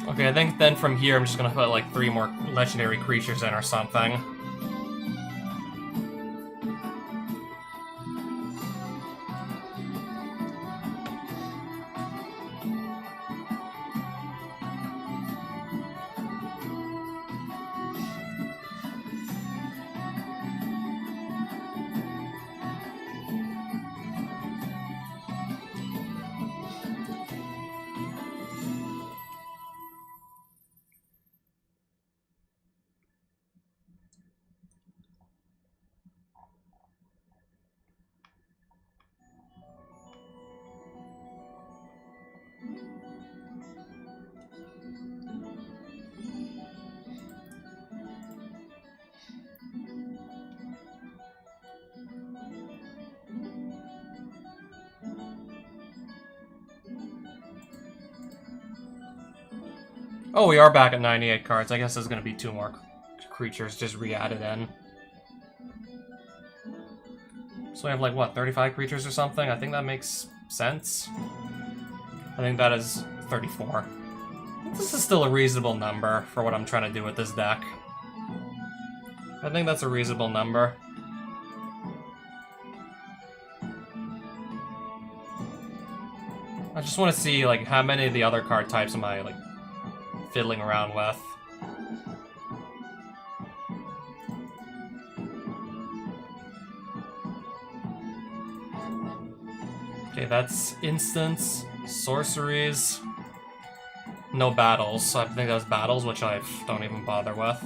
Okay, I think then from here I'm just gonna put like 3 more legendary creatures in or something. Oh, we are back at 98 cards. I guess there's gonna be 2 more creatures just re-added in. So we have like, what, 35 creatures or something? I think that makes sense. I think that is 34. This is still a reasonable number for what I'm trying to do with this deck. I think that's a reasonable number. I just want to see, like, how many of the other card types am I, like, fiddling around with. Okay, that's instants, sorceries, no battles. So I think that's battles, which I don't even bother with.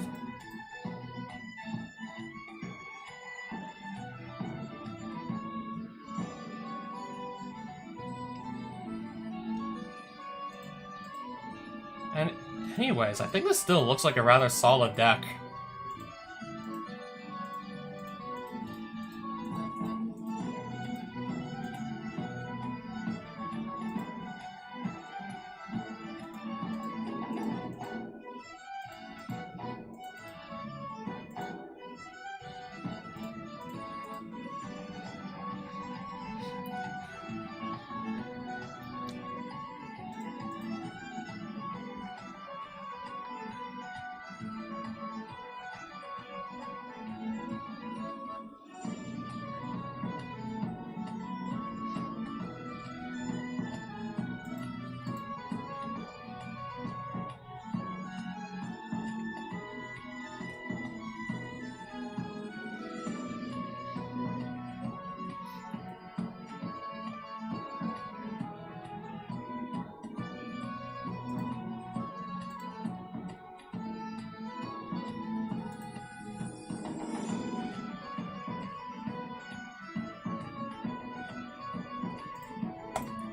And anyways, I think this still looks like a rather solid deck.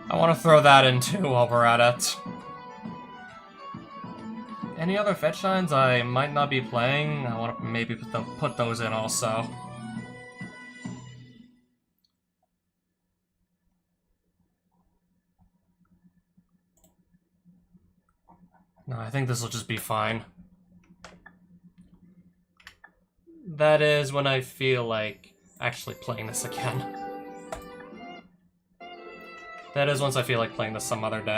I want to throw that in too while we're at it. Any other fetch lines I might not be playing? I want to maybe put those in also. No, I think this will just be fine. That is when I feel like actually playing this again. That is once I feel like playing this some other day.